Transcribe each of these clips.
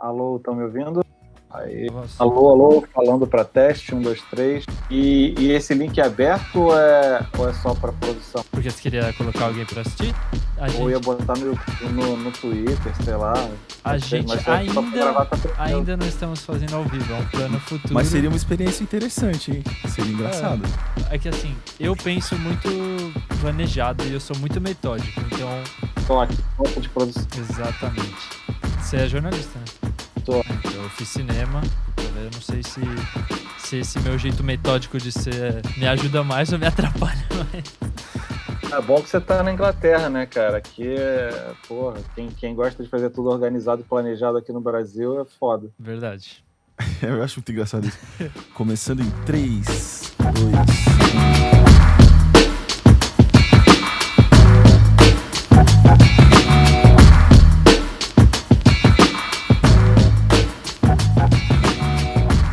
Alô, estão me ouvindo? Aí. Nossa. Alô, falando para teste, 1, 2, 3. E esse link é aberto ou é só para produção? Porque você queria colocar alguém pra assistir? Ou ia botar no Twitter, sei lá. A gente Mas só pra gravar, tá tranquilo. ainda não estamos fazendo ao vivo, é um plano futuro. Mas seria uma experiência interessante, hein? Seria engraçado. É que assim, eu penso muito planejado e eu sou muito metódico, então... Tô aqui, ponto de produção. Exatamente. Você é jornalista, né? Tô. Eu fiz cinema, eu não sei se esse meu jeito metódico de ser me ajuda mais ou me atrapalha mais. É bom que você tá na Inglaterra, né, cara? Aqui porra, quem gosta de fazer tudo organizado e planejado aqui no Brasil é foda. Verdade. Eu acho muito engraçado isso. Começando em 3, 2...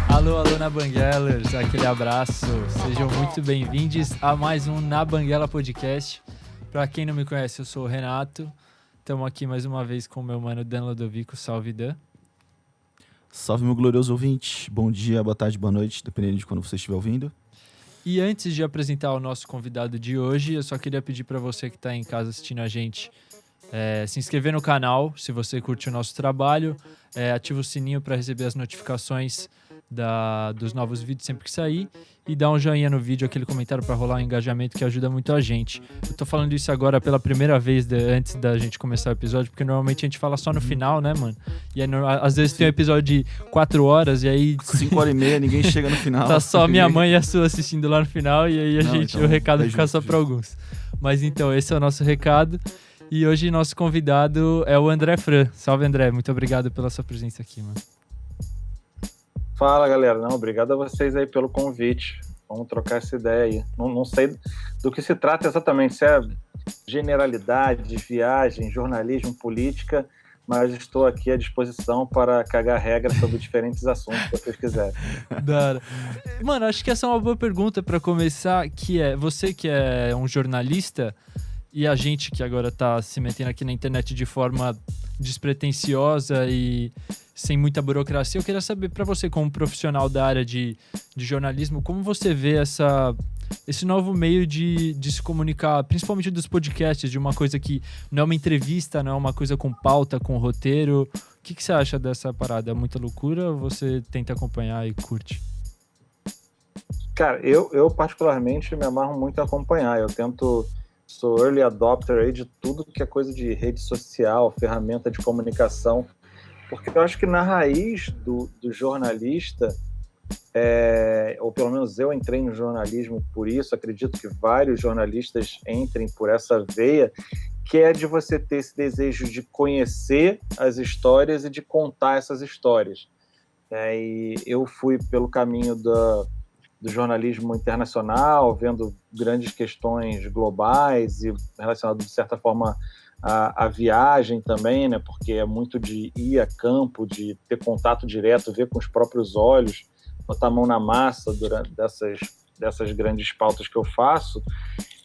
Alô, Na Banguelers, aquele abraço. Sejam muito bem-vindos a mais um Na Banguela Podcast. Pra quem não me conhece, eu sou o Renato. Estamos aqui mais uma vez com o meu mano Dan Lodovico. Salve, Dan. Salve, meu glorioso ouvinte. Bom dia, boa tarde, boa noite, dependendo de quando você estiver ouvindo. E antes de apresentar o nosso convidado de hoje, eu só queria pedir para você que está em casa assistindo a gente se inscrever no canal, se você curte o nosso trabalho, ativa o sininho para receber as notificações dos novos vídeos sempre que sair e dá um joinha no vídeo, aquele comentário para rolar um engajamento que ajuda muito a gente. Eu tô falando isso agora pela primeira vez antes da gente começar o episódio, porque normalmente a gente fala só no final, né, mano? E aí, às vezes tem um episódio de 4 horas e aí... 5h30, ninguém chega no final. Tá só minha mãe e a sua assistindo lá no final e aí Então, o recado fica justo, só para alguns. Mas então, esse é o nosso recado. E hoje nosso convidado é o André Fran. Salve, André. Muito obrigado pela sua presença aqui, mano. Fala, galera. Não, obrigado a vocês aí pelo convite. Vamos trocar essa ideia aí. Não sei do que se trata exatamente, se é generalidade, viagem, jornalismo, política, mas estou aqui à disposição para cagar regra sobre diferentes assuntos que vocês quiserem. Mano, acho que essa é uma boa pergunta para começar, que é, você que é um jornalista e a gente que agora tá se metendo aqui na internet de forma despretensiosa e sem muita burocracia, eu queria saber para você, como profissional da área de jornalismo, como você vê esse novo meio de se comunicar, principalmente dos podcasts, de uma coisa que não é uma entrevista, não é uma coisa com pauta, com roteiro. O que você acha dessa parada? É muita loucura ou você tenta acompanhar e curte? Cara, eu particularmente me amarro muito a acompanhar. Sou early adopter aí de tudo que é coisa de rede social, ferramenta de comunicação, porque eu acho que na raiz do jornalista, ou pelo menos eu entrei no jornalismo por isso, acredito que vários jornalistas entrem por essa veia, que é de você ter esse desejo de conhecer as histórias e de contar essas histórias. E eu fui pelo caminho do jornalismo internacional, vendo grandes questões globais e relacionado, de certa forma, à viagem também, né? Porque é muito de ir a campo, de ter contato direto, ver com os próprios olhos, botar a mão na massa durante dessas grandes pautas que eu faço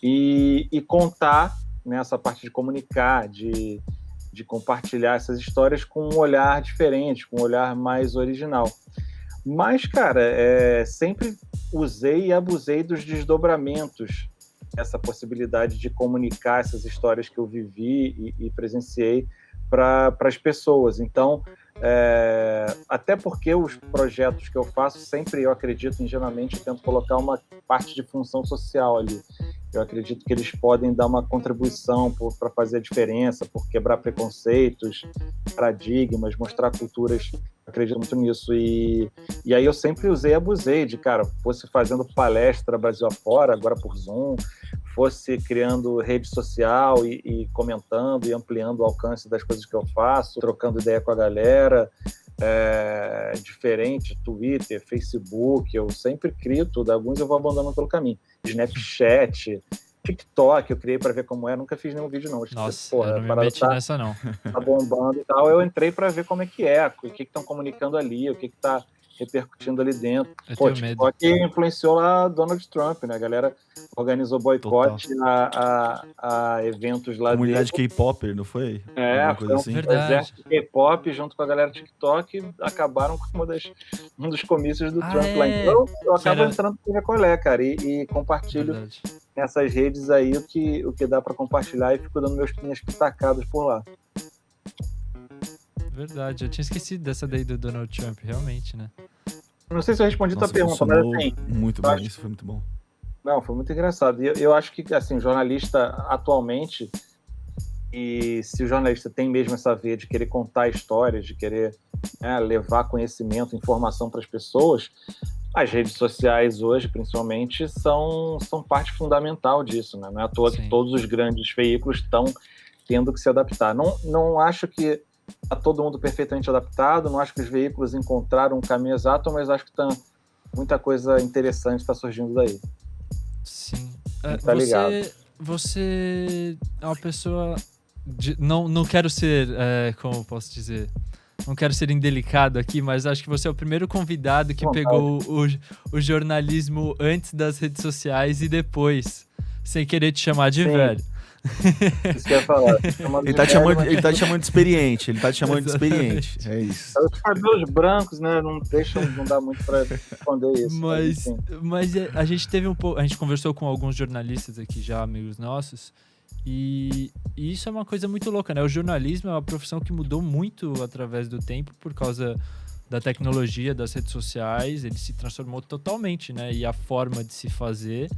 e contar, né, essa parte de comunicar, de compartilhar essas histórias com um olhar diferente, com um olhar mais original. Mas, cara, sempre usei e abusei dos desdobramentos, essa possibilidade de comunicar essas histórias que eu vivi e presenciei para as pessoas. Então, até porque os projetos que eu faço, sempre eu acredito, ingenuamente, eu tento colocar uma parte de função social ali. Eu acredito que eles podem dar uma contribuição para fazer a diferença, por quebrar preconceitos, paradigmas, mostrar culturas. Acredito muito nisso. E aí eu sempre usei e abusei de, cara, fosse fazendo palestra Brasil afora, agora por Zoom, fosse criando rede social e comentando e ampliando o alcance das coisas que eu faço, trocando ideia com a galera, diferente, Twitter, Facebook, eu sempre crio tudo, alguns eu vou abandonando pelo caminho. Snapchat, TikTok, eu criei para ver como é, nunca fiz nenhum vídeo não. Nossa, eu não me meti nessa não. Tá bombando e tal, eu entrei para ver como é que é, o que estão comunicando ali, o que está repercutindo ali dentro. Eu Pô, tenho medo. TikTok influenciou lá Donald Trump, né? A galera organizou boicote a eventos lá dele. Comunidade K-Popper, não foi? Alguma coisa Foi um assim? Verdade. exército K-pop junto com a galera TikTok acabaram com um dos comícios do Trump lá. Então eu acabo entrando com a colé, cara, e compartilho Verdade. nessas redes aí o que dá pra compartilhar e fico dando minhas pitacadas por lá. Verdade, eu tinha esquecido dessa daí do Donald Trump, realmente, né? Não sei se eu respondi tua Nossa, pergunta, mas funcionou assim, muito bem, isso foi muito bom. não, foi muito engraçado. E eu acho que, assim, jornalista atualmente, e se o jornalista tem mesmo essa veia de querer contar histórias, de querer, né, levar conhecimento, informação para as pessoas, as redes sociais hoje, principalmente, são parte fundamental disso, né? Não é à toa que todos os grandes veículos estão tendo que se adaptar. Não acho que está todo mundo perfeitamente adaptado, não acho que os veículos encontraram um caminho exato, mas acho que muita coisa interessante está surgindo daí. Sim. Tá ligado. Você é uma pessoa... Não quero ser... como posso dizer? Não quero ser indelicado aqui, mas acho que você é o primeiro convidado que pegou o jornalismo antes das redes sociais e depois, sem querer te chamar de velho. Isso que eu ia falar. Ele tá te chamando de experiente. É isso. Os cabelos brancos, né? Não dá muito pra esconder isso. Mas a gente teve a gente conversou com alguns jornalistas aqui já, amigos nossos, e isso é uma coisa muito louca, né? O jornalismo é uma profissão que mudou muito através do tempo por causa da tecnologia, das redes sociais. Ele se transformou totalmente, né? E a forma de se fazer...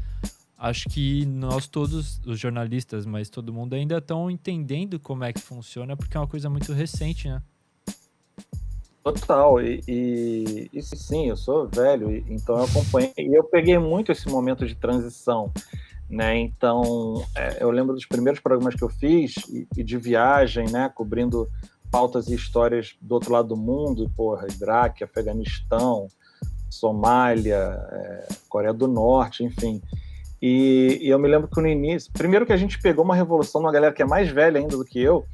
Acho que nós todos, os jornalistas, mas todo mundo ainda estão entendendo como é que funciona, porque é uma coisa muito recente, né? Total, e sim, eu sou velho, então eu acompanhei, e eu peguei muito esse momento de transição, né? Então, eu lembro dos primeiros programas que eu fiz, e de viagem, né? Cobrindo pautas e histórias do outro lado do mundo, Iraque, Afeganistão, Somália, Coreia do Norte, enfim... E eu me lembro que no início... Primeiro que a gente pegou uma revolução de uma galera que é mais velha ainda do que eu.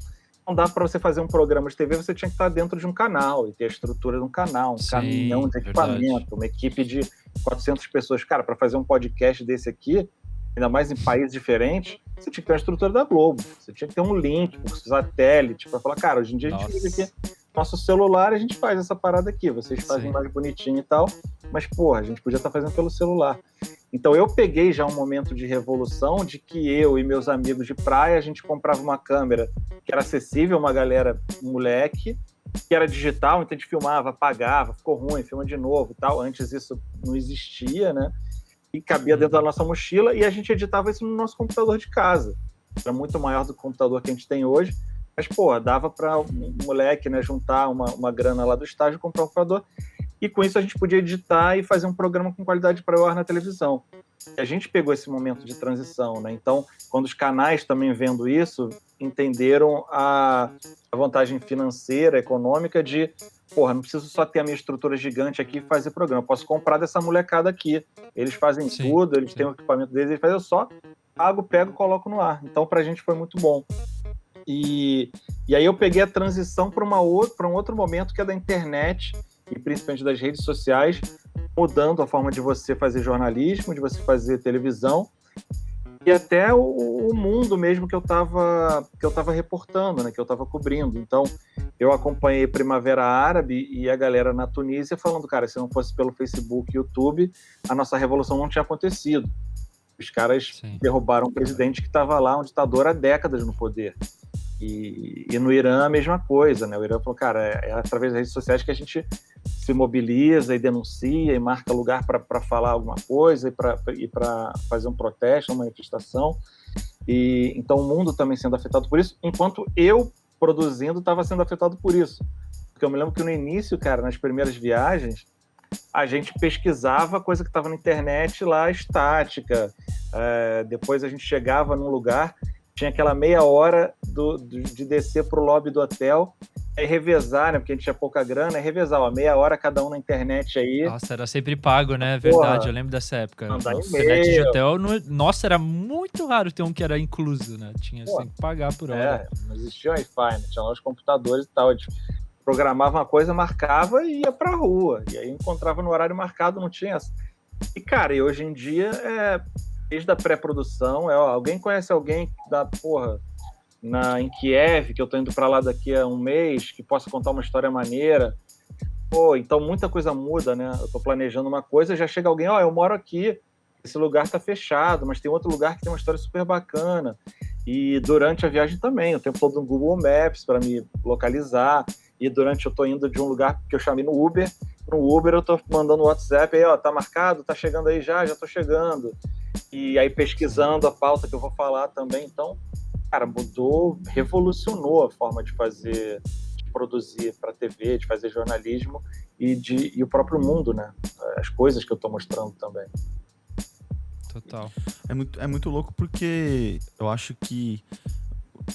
Não dá para você fazer um programa de TV, você tinha que estar dentro de um canal e ter a estrutura de um canal, caminhão de equipamento, uma equipe de 400 pessoas. Cara, para fazer um podcast desse aqui, ainda mais em países diferentes, você tinha que ter uma estrutura da Globo. Você tinha que ter um link por satélite para falar, cara, hoje em dia a gente liga aqui nosso celular, a gente faz essa parada aqui. Vocês fazem mais bonitinho e tal, mas, a gente podia estar fazendo pelo celular. Então eu peguei já um momento de revolução de que eu e meus amigos de praia, a gente comprava uma câmera que era acessível a uma galera moleque, que era digital, então a gente filmava, apagava, ficou ruim, filma de novo e tal. Antes isso não existia, né? E cabia dentro da nossa mochila e a gente editava isso no nosso computador de casa. Era muito maior do que o computador que a gente tem hoje, mas, dava para um moleque, né, juntar uma grana lá do estágio e comprar um computador. E com isso a gente podia editar e fazer um programa com qualidade para o ar na televisão. E a gente pegou esse momento de transição, né? Então, quando os canais também vendo isso, entenderam a vantagem financeira, econômica de, não preciso só ter a minha estrutura gigante aqui e fazer programa. Eu posso comprar dessa molecada aqui. Eles fazem tudo, eles têm o equipamento deles, eles fazem, eu só pago, pego e coloco no ar. Então, pra gente foi muito bom. E aí eu peguei a transição para um outro momento que é da internet e principalmente das redes sociais, mudando a forma de você fazer jornalismo, de você fazer televisão e até o mundo mesmo que eu estava reportando, né, que eu estava cobrindo. Então, eu acompanhei Primavera Árabe e a galera na Tunísia falando, cara, se não fosse pelo Facebook e YouTube, a nossa revolução não tinha acontecido. Os caras derrubaram um presidente que estava lá, um ditador há décadas no poder. E no Irã a mesma coisa, né? O Irã falou, cara, é através das redes sociais que a gente se mobiliza e denuncia e marca lugar para falar alguma coisa e para fazer um protesto, uma manifestação. E então o mundo também sendo afetado por isso, enquanto eu produzindo estava sendo afetado por isso. Porque eu me lembro que no início, cara, nas primeiras viagens, a gente pesquisava coisa que estava na internet lá, estática. Depois a gente chegava num lugar, tinha aquela meia hora de descer pro lobby do hotel, revezar, né? Porque a gente tinha pouca grana, revezar, meia hora cada um na internet aí. Nossa, era sempre pago, né? Verdade, eu lembro dessa época. Internet de hotel, nossa, era muito raro ter um que era incluso, né? Tinha que pagar por hora. Não existia Wi-Fi, né? Tinha lá os computadores e tal. programava uma coisa, marcava e ia pra rua. E aí encontrava no horário marcado, não tinha essa. E, cara, e hoje em dia, desde a pré-produção, alguém conhece alguém em Kiev, que eu tô indo pra lá daqui a um mês, que possa contar uma história maneira. Pô, então muita coisa muda, né? Eu tô planejando uma coisa, já chega alguém, eu moro aqui, esse lugar tá fechado, mas tem outro lugar que tem uma história super bacana. E durante a viagem também, o tempo todo no Google Maps para me localizar. E durante eu tô indo de um lugar que eu chamei no Uber, eu tô mandando WhatsApp, aí, tá marcado, tá chegando aí já tô chegando. E aí pesquisando a pauta que eu vou falar também. Então, cara, revolucionou a forma de fazer, de produzir para TV, de fazer jornalismo e o próprio mundo, né? As coisas que eu tô mostrando também. Total. É muito louco porque eu acho que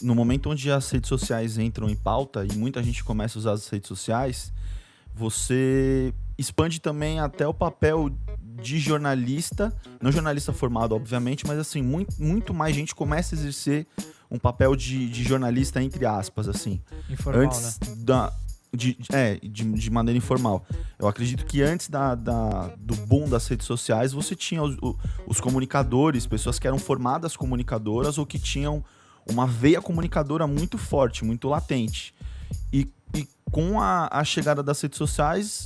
no momento onde as redes sociais entram em pauta e muita gente começa a usar as redes sociais, você expande também até o papel de jornalista, não jornalista formado, obviamente, mas assim, muito mais gente começa a exercer um papel de jornalista, entre aspas, assim. Informal, antes, né? De maneira informal. Eu acredito que antes do boom das redes sociais, você tinha os comunicadores, pessoas que eram formadas comunicadoras ou que tinham uma veia comunicadora muito forte, muito latente. E com a chegada das redes sociais,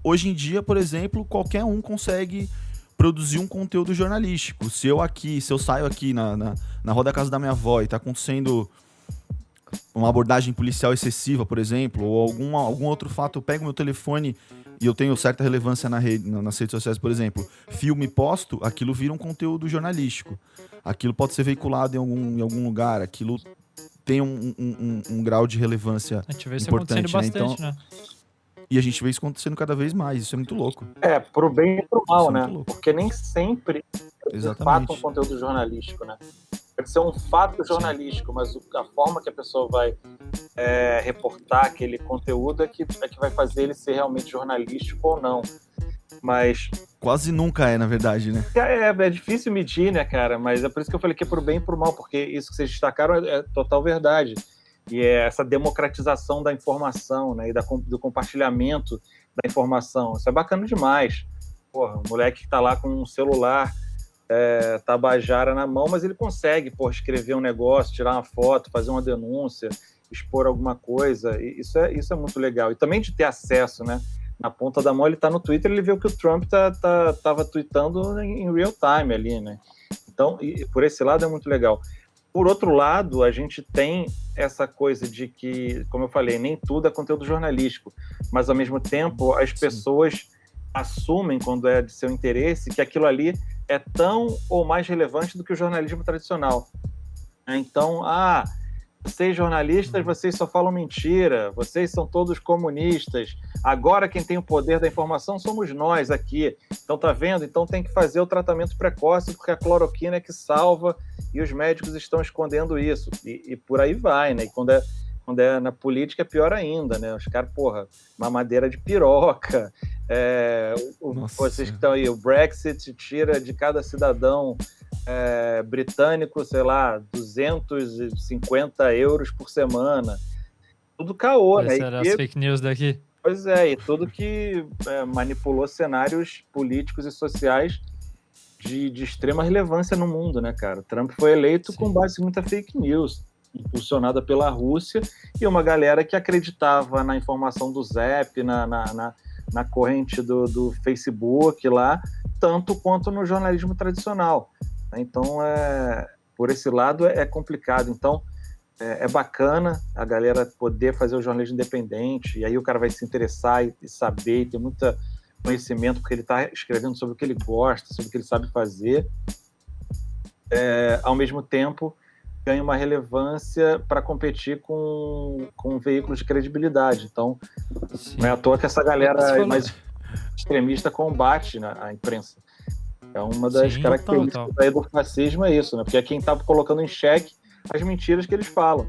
hoje em dia, por exemplo, qualquer um consegue produzir um conteúdo jornalístico. Se eu saio aqui na rua da casa da minha avó e está acontecendo uma abordagem policial excessiva, por exemplo, ou algum outro fato, eu pego meu telefone e eu tenho certa relevância nas redes sociais, por exemplo, filme e posto, aquilo vira um conteúdo jornalístico. Aquilo pode ser veiculado em algum lugar, aquilo tem um grau de relevância importante. A gente vê isso acontecendo bastante, né? E a gente vê isso acontecendo cada vez mais, isso é muito louco. Pro bem e pro mal, né? Louco. Porque nem sempre de fato um conteúdo jornalístico, né? Pode ser um fato jornalístico, mas a forma que a pessoa vai reportar aquele conteúdo é que vai fazer ele ser realmente jornalístico ou não. Mas quase nunca na verdade, né? É difícil medir, né, cara? Mas é por isso que eu falei que é pro bem e pro mal, porque isso que vocês destacaram é total verdade. E é essa democratização da informação, né? E do compartilhamento da informação. Isso é bacana demais. Porra, o moleque que tá lá com um celular tabajara na mão, mas ele consegue, escrever um negócio, tirar uma foto, fazer uma denúncia, expor alguma coisa. E isso é muito legal. E também de ter acesso, né? Na ponta da mão, ele tá no Twitter, ele vê o que o Trump tava tweetando em real time ali, né? Então, por esse lado é muito legal. Por outro lado, a gente tem essa coisa de que, como eu falei, nem tudo é conteúdo jornalístico, mas ao mesmo tempo as pessoas assumem, quando é de seu interesse, que aquilo ali é tão ou mais relevante do que o jornalismo tradicional. Então, vocês jornalistas, vocês só falam mentira, vocês são todos comunistas, agora quem tem o poder da informação somos nós aqui. Então, tá vendo? Então tem que fazer o tratamento precoce, porque a cloroquina é que salva e os médicos estão escondendo isso. E por aí vai, né? E quando é na política é pior ainda, né? Os caras, mamadeira de piroca. Vocês que estão aí, o Brexit tira de cada cidadão britânico, sei lá, 250 euros por semana. Tudo caô, né? Eram as fake news daqui. Pois é, e tudo que manipulou cenários políticos e sociais de extrema relevância no mundo, né, cara? Trump foi eleito com base em muita fake news, impulsionada pela Rússia, e uma galera que acreditava na informação do Zap, na corrente do Facebook lá, tanto quanto no jornalismo tradicional. Então, por esse lado, é complicado. Então, é bacana a galera poder fazer o jornalismo independente, e aí o cara vai se interessar e saber, e ter muito conhecimento, porque ele está escrevendo sobre o que ele gosta, sobre o que ele sabe fazer. Ao mesmo tempo, ganha uma relevância para competir com veículos de credibilidade. Então, não é à toa que essa galera mais extremista combate a imprensa. É uma das características aí do fascismo, é isso, né? Porque é quem está colocando em xeque as mentiras que eles falam.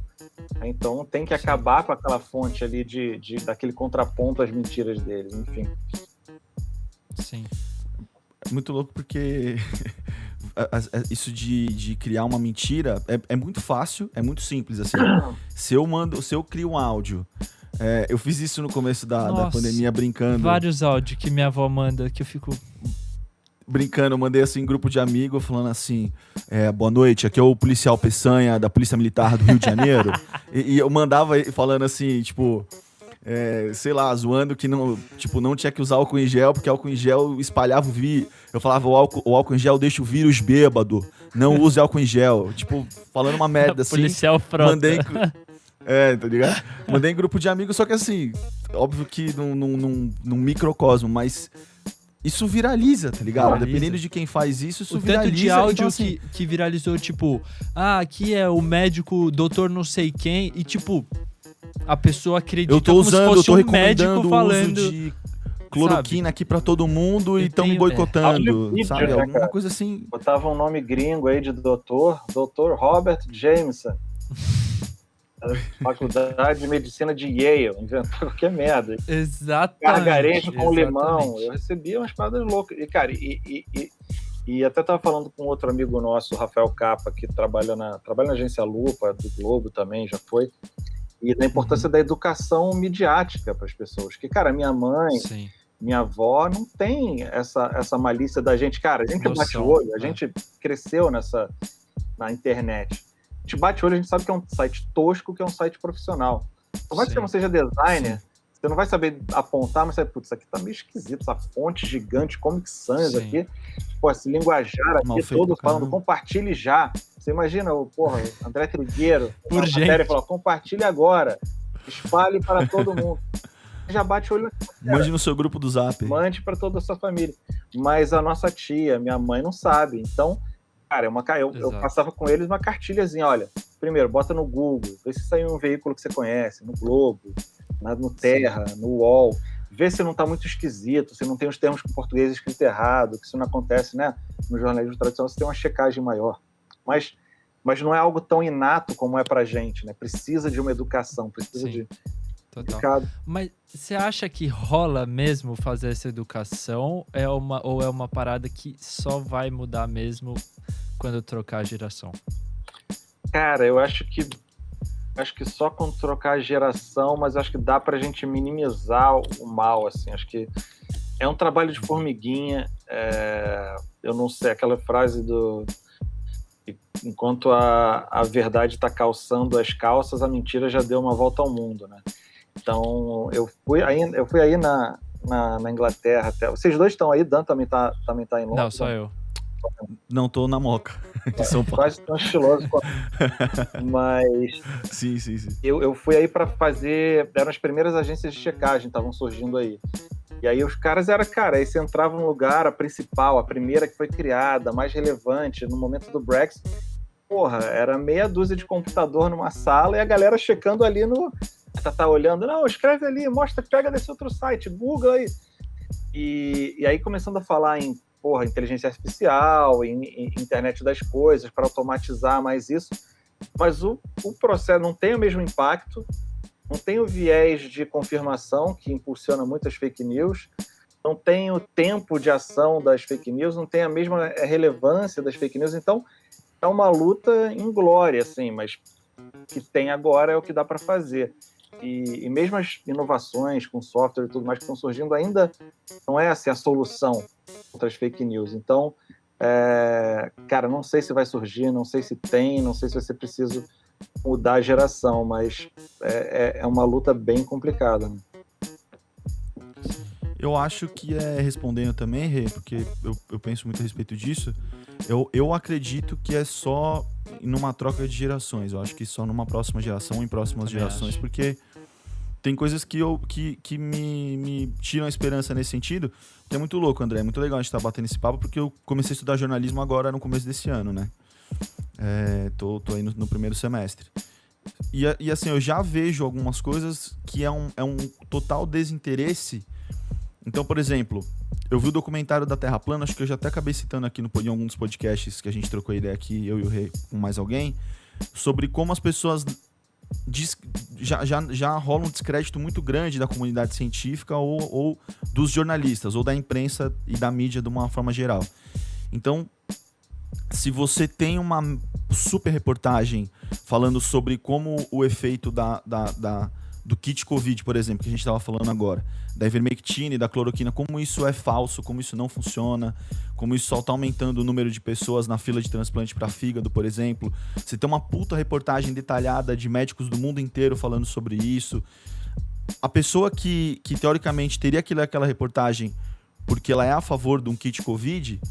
Então tem que acabar com aquela fonte ali daquele contraponto às mentiras deles, enfim. Sim. É muito louco porque isso de criar uma mentira é muito fácil, é muito simples, assim. Se eu crio um áudio Eu fiz isso no começo da Nossa, pandemia, brincando. Vários áudios que minha avó manda, que eu fico... Brincando, eu mandei assim em grupo de amigos, falando assim, boa noite, aqui é o policial Peçanha, da Polícia Militar do Rio de Janeiro. e eu mandava falando assim, tipo... sei lá, zoando que não tinha que usar álcool em gel, porque álcool em gel espalhava o vírus. Eu falava, o álcool em gel deixa o vírus bêbado, não use álcool em gel. Tipo, falando uma merda assim. Policial frota. Mandei... tá ligado? Mandei em grupo de amigos, só que assim, óbvio que num microcosmo, mas isso viraliza, tá ligado? Viraliza. Dependendo de quem faz isso O viraliza. tanto de áudio então, assim, que viralizou, tipo, aqui é o médico doutor não sei quem, e tipo, a pessoa acredita eu tô como se usando, eu fosse tô um recomendando médico o falando... uso de cloroquina aqui pra todo mundo Eu e estão tenho- boicotando, Hollywood, sabe? né, Alguma cara? coisa assim. Botava um nome gringo aí de doutor Robert Jameson. Faculdade de Medicina de Yale, inventar qualquer merda. Exatamente. Gargarejo com exatamente. limão. Eu recebia umas paradas loucas. E, cara, e até tava falando com outro amigo nosso, o Rafael Capa, que trabalha na agência Lupa, do Globo também, já foi. E da importância da educação midiática para as pessoas. Que, cara, minha mãe, Sim. minha avó não tem essa malícia da gente. Cara, a gente Noção, bate o olho, a gente cresceu na internet. A gente bate o olho, a gente sabe que é um site tosco, que é um site profissional. Por mais que você não seja designer, você não vai saber apontar, mas você vai, putz, isso aqui tá meio esquisito, essa fonte gigante, Comic Sans aqui. Pô, esse linguajar aqui todo falando, compartilhe já. Você imagina o André Trigueiro, Por matéria, falou, compartilhe agora, espalhe para todo mundo. Já bate o olho. Mande no seu grupo do Zap. Mande para toda a sua família. Mas a nossa tia, minha mãe, não sabe. Então, cara, eu passava com eles uma cartilhazinha, olha, primeiro, bota no Google, vê se saiu um veículo que você conhece, no Globo, no Terra, no UOL, vê se não está muito esquisito, se não tem os termos com português escrito errado, que isso não acontece, né? No jornalismo tradicional você tem uma checagem maior. Mas não é algo tão inato como é pra gente, né? Precisa de uma educação, precisa de... Total. Mas você acha que rola mesmo fazer essa educação ou é uma parada que só vai mudar mesmo quando trocar a geração? Cara, eu acho que só quando trocar a geração, mas acho que dá pra gente minimizar o mal, assim, acho que é um trabalho de formiguinha, eu não sei, aquela frase enquanto a verdade está calçando as calças, a mentira já deu uma volta ao mundo, né? Então, eu fui aí na Inglaterra até. Vocês dois estão aí? Dan também tá em Londres? Não, só eu. Não, tô na Moca, de São Paulo. Quase tão estiloso quanto... Mas... Sim. Eu fui aí para fazer... Eram as primeiras agências de checagem, estavam surgindo aí. E aí os caras aí você entrava num lugar, a principal, a primeira que foi criada, a mais relevante, no momento do Brexit, era meia dúzia de computador numa sala e a galera checando ali no... Tá olhando, não, escreve ali, mostra, pega desse outro site, Google aí. E aí começando a falar em inteligência artificial, em internet das coisas, para automatizar mais isso, mas o processo não tem o mesmo impacto, não tem o viés de confirmação que impulsiona muitas fake news, não tem o tempo de ação das fake news, não tem a mesma relevância das fake news, então é uma luta inglória, assim, mas que tem agora é o que dá para fazer. E mesmo as inovações com software e tudo mais que estão surgindo ainda não é assim a solução contra as fake news. Então, cara, não sei se vai surgir, não sei se tem, não sei se vai ser preciso mudar a geração, mas é uma luta bem complicada, né? Eu acho que respondendo também, Rê, porque eu penso muito a respeito disso, eu acredito que é só numa troca de gerações. Eu acho que só numa próxima geração, em próximas gerações, porque tem coisas que me tiram a esperança nesse sentido, que é muito louco, André. É muito legal a gente estar batendo esse papo, porque eu comecei a estudar jornalismo agora no começo desse ano, né? Tô aí no primeiro semestre. E assim, eu já vejo algumas coisas que é um total desinteresse. Então, por exemplo, eu vi o documentário da Terra Plana, acho que eu já até acabei citando aqui em algum dos podcasts que a gente trocou ideia aqui, eu e o Rei, com mais alguém, sobre como as pessoas já rola um descrédito muito grande da comunidade científica ou dos jornalistas, ou da imprensa e da mídia de uma forma geral. Então, se você tem uma super reportagem falando sobre como o efeito do kit Covid, por exemplo, que a gente estava falando agora, da ivermectina e da cloroquina, como isso é falso, como isso não funciona, como isso só está aumentando o número de pessoas na fila de transplante para fígado, por exemplo. Você tem uma puta reportagem detalhada de médicos do mundo inteiro falando sobre isso. A pessoa que teoricamente teria aquela reportagem porque ela é a favor de um kit Covid,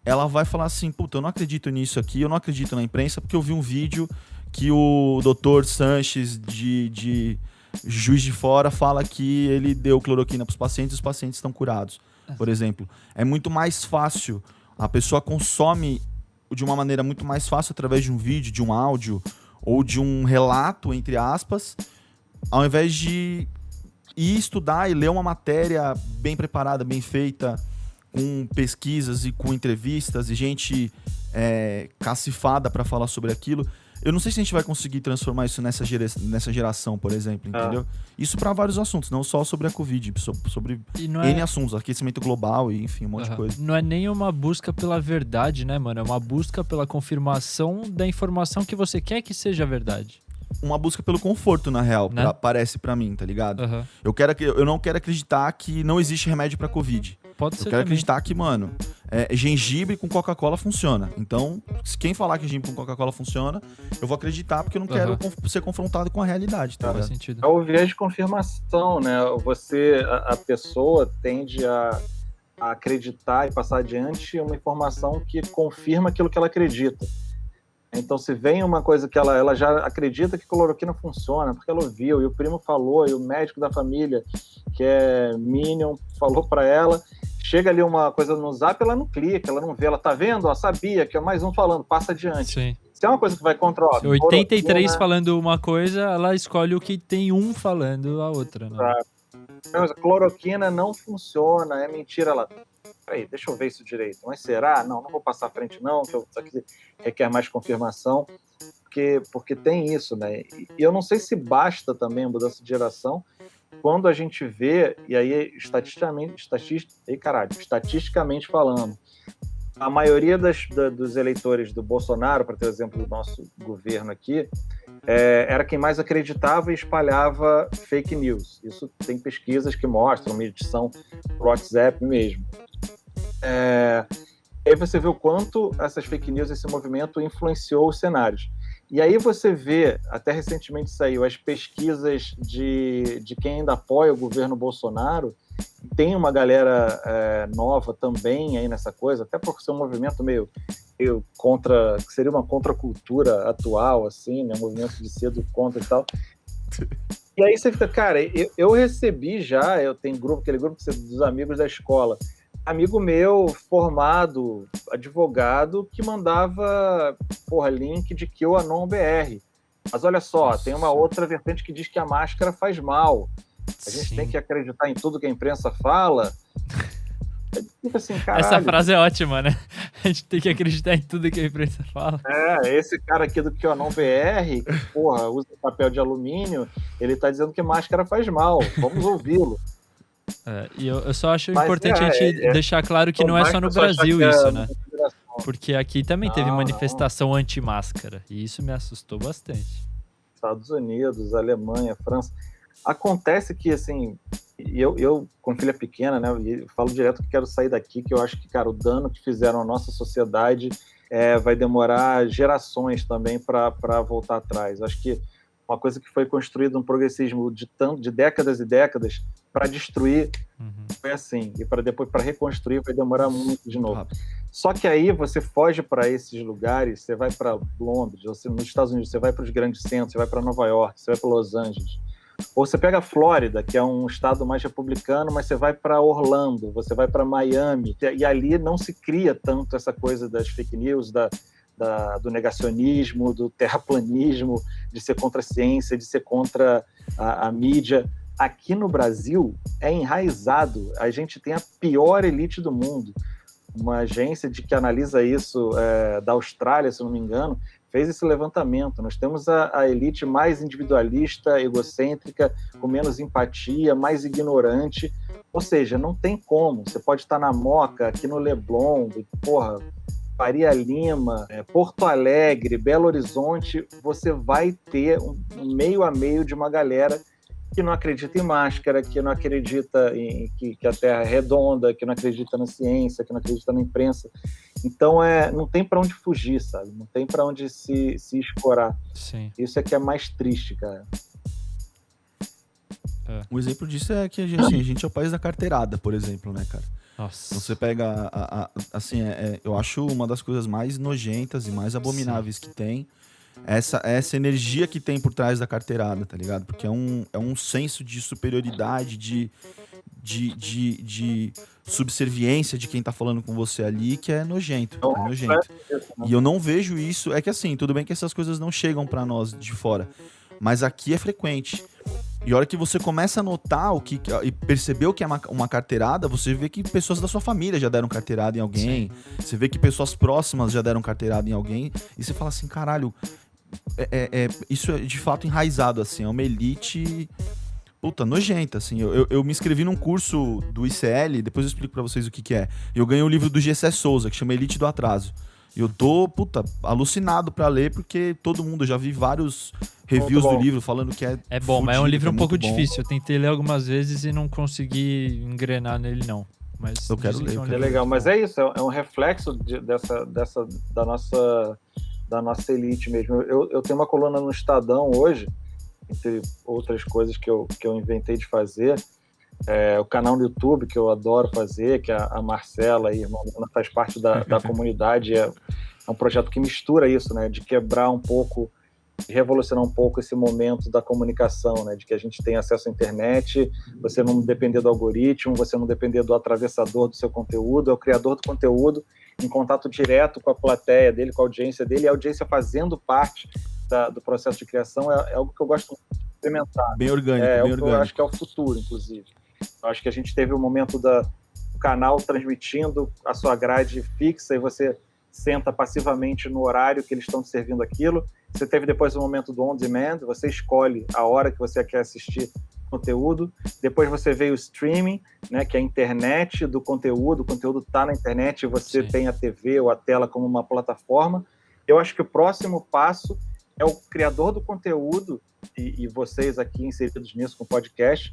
ela vai falar assim, puta, eu não acredito nisso aqui, eu não acredito na imprensa, porque eu vi um vídeo que o Dr. Sanches de Juiz de Fora fala que ele deu cloroquina para os pacientes e os pacientes estão curados, por exemplo. É muito mais fácil, a pessoa consome de uma maneira muito mais fácil através de um vídeo, de um áudio ou de um relato, entre aspas, ao invés de ir estudar e ler uma matéria bem preparada, bem feita, com pesquisas e com entrevistas e gente cacifada para falar sobre aquilo. Eu não sei se a gente vai conseguir transformar isso nessa geração, por exemplo, entendeu? Isso para vários assuntos, não só sobre a Covid, sobre N assuntos, aquecimento global e, enfim, um monte de coisa. Não é nem uma busca pela verdade, né, mano? É uma busca pela confirmação da informação que você quer que seja verdade. Uma busca pelo conforto, na real, né? Parece pra mim, tá ligado? Eu não quero acreditar que não existe remédio pra Covid. Pode ser. Eu quero acreditar que, mano, gengibre com Coca-Cola funciona. Então, se quem falar que gengibre com Coca-Cola funciona, eu vou acreditar porque eu não quero ser confrontado com a realidade, tá? Faz sentido. É o viés de confirmação, né? A pessoa tende a acreditar e passar adiante uma informação que confirma aquilo que ela acredita. Então, se vem uma coisa que ela já acredita que cloroquina funciona, porque ela ouviu, e o primo falou, e o médico da família, que é Minion, falou para ela, chega ali uma coisa no Zap, ela não clica, ela não vê, ela tá vendo, ó, sabia, que é mais um falando, passa adiante. Sim. Se é uma coisa que vai contra... Ó, 83 cloroquina, falando uma coisa, ela escolhe o que tem um falando a outra, né? A cloroquina não funciona, é mentira. Ela... Peraí, deixa eu ver isso direito. Mas será? Não vou passar à frente não, que isso aqui requer mais confirmação, porque tem isso, né? E eu não sei se basta também a mudança de geração, quando a gente vê, e aí estatisticamente falando, a maioria dos eleitores do Bolsonaro, para ter o exemplo do nosso governo aqui, era quem mais acreditava e espalhava fake news. Isso tem pesquisas que mostram, medição por WhatsApp mesmo. Aí você vê o quanto essas fake news, esse movimento influenciou os cenários. E aí você vê, até recentemente saiu, as pesquisas de quem ainda apoia o governo Bolsonaro. Tem uma galera nova também aí nessa coisa, até por ser um movimento meio contra, que seria uma contracultura atual, assim, né? Um movimento de ser do contra e tal. E aí você fica, cara, eu recebi já, eu tenho aquele grupo dos amigos da escola, amigo meu, formado, advogado, que mandava, link de QAnon BR. Mas olha só, tem uma outra vertente que diz que a máscara faz mal. A gente tem que acreditar em tudo que a imprensa fala. Tipo assim, essa frase é ótima, né? A gente tem que acreditar em tudo que a imprensa fala. Esse cara aqui do QAnon BR, que, usa papel de alumínio, ele tá dizendo que máscara faz mal. Vamos ouvi-lo. E eu só acho importante a gente deixar claro que não é só no Brasil isso, né? Porque aqui também teve manifestação anti-máscara. E isso me assustou bastante. Estados Unidos, Alemanha, França. Acontece que, assim, eu com filha pequena, né, eu falo direto que quero sair daqui, que eu acho que, cara, o dano que fizeram à nossa sociedade vai demorar gerações também para voltar atrás. Acho que uma coisa que foi construída um progressismo de décadas e décadas para destruir foi assim, e para reconstruir vai demorar muito de novo. Só que aí você foge para esses lugares, você vai para Londres, nos Estados Unidos, você vai para os grandes centros, você vai para Nova York, você vai para Los Angeles. Ou você pega a Flórida, que é um estado mais republicano, mas você vai para Orlando, você vai para Miami, e ali não se cria tanto essa coisa das fake news, do negacionismo, do terraplanismo, de ser contra a ciência, de ser contra a mídia. Aqui no Brasil é enraizado, a gente tem a pior elite do mundo. Uma agência que analisa isso, da Austrália, se não me engano, fez esse levantamento. Nós temos a elite mais individualista, egocêntrica, com menos empatia, mais ignorante. Ou seja, não tem como. Você pode estar na Moca, aqui no Leblon, Faria Lima, Porto Alegre, Belo Horizonte, você vai ter um meio a meio de uma galera que não acredita em máscara, que não acredita em que a Terra é redonda, que não acredita na ciência, que não acredita na imprensa. Então, não tem para onde fugir, sabe? Não tem para onde se escorar. Sim. Isso é que é mais triste, cara. Um exemplo disso é que a gente é o país da carteirada, por exemplo, né, cara? Nossa. Então você pega, assim, eu acho uma das coisas mais nojentas e mais abomináveis que tem essa energia que tem por trás da carteirada, tá ligado? Porque é um senso de superioridade, de subserviência de quem tá falando com você ali, que é nojento. É nojento. E eu não vejo isso. É que assim, tudo bem que essas coisas não chegam pra nós de fora, mas aqui é frequente. E a hora que você começa a notar e perceber o que é uma carteirada, você vê que pessoas da sua família já deram carteirada em alguém. Sim. Você vê que pessoas próximas já deram carteirada em alguém. E você fala assim, caralho, isso é de fato enraizado, assim. É uma elite, puta, nojenta, assim. Eu me inscrevi num curso do ICL, depois eu explico pra vocês o que é. Eu ganhei um livro do Gessé Souza, que chama Elite do Atraso. E eu tô, puta, alucinado pra ler, porque todo mundo, já vi vários reviews do livro falando que é bom, fudido, mas é um livro um pouco difícil. Eu tentei ler algumas vezes e não consegui engrenar nele, não. Mas eu quero ler. É legal, mas é isso, é um reflexo da nossa elite mesmo. Eu tenho uma coluna no Estadão hoje, entre outras coisas que eu inventei de fazer. O canal no YouTube, que eu adoro fazer, que a Marcela, a irmã, faz parte da comunidade. É um projeto que mistura isso, né? De quebrar um pouco, de revolucionar um pouco esse momento da comunicação, né? De que a gente tem acesso à internet, você não depender do algoritmo, você não depender do atravessador do seu conteúdo, é o criador do conteúdo em contato direto com a plateia dele, com a audiência dele, e a audiência fazendo parte do processo de criação é algo que eu gosto muito de experimentar. Bem orgânico, bem orgânico. Eu acho que é o futuro, inclusive. Eu acho que a gente teve o momento do canal transmitindo a sua grade fixa e você senta passivamente no horário que eles estão servindo aquilo. Você teve depois o momento do on demand, você escolhe a hora que você quer assistir conteúdo. Depois você veio o streaming, né, que é a internet do conteúdo. O conteúdo está na internet e você Sim. tem a TV ou a tela como uma plataforma. Eu acho que o próximo passo é o criador do conteúdo e vocês aqui inseridos nisso com o podcast,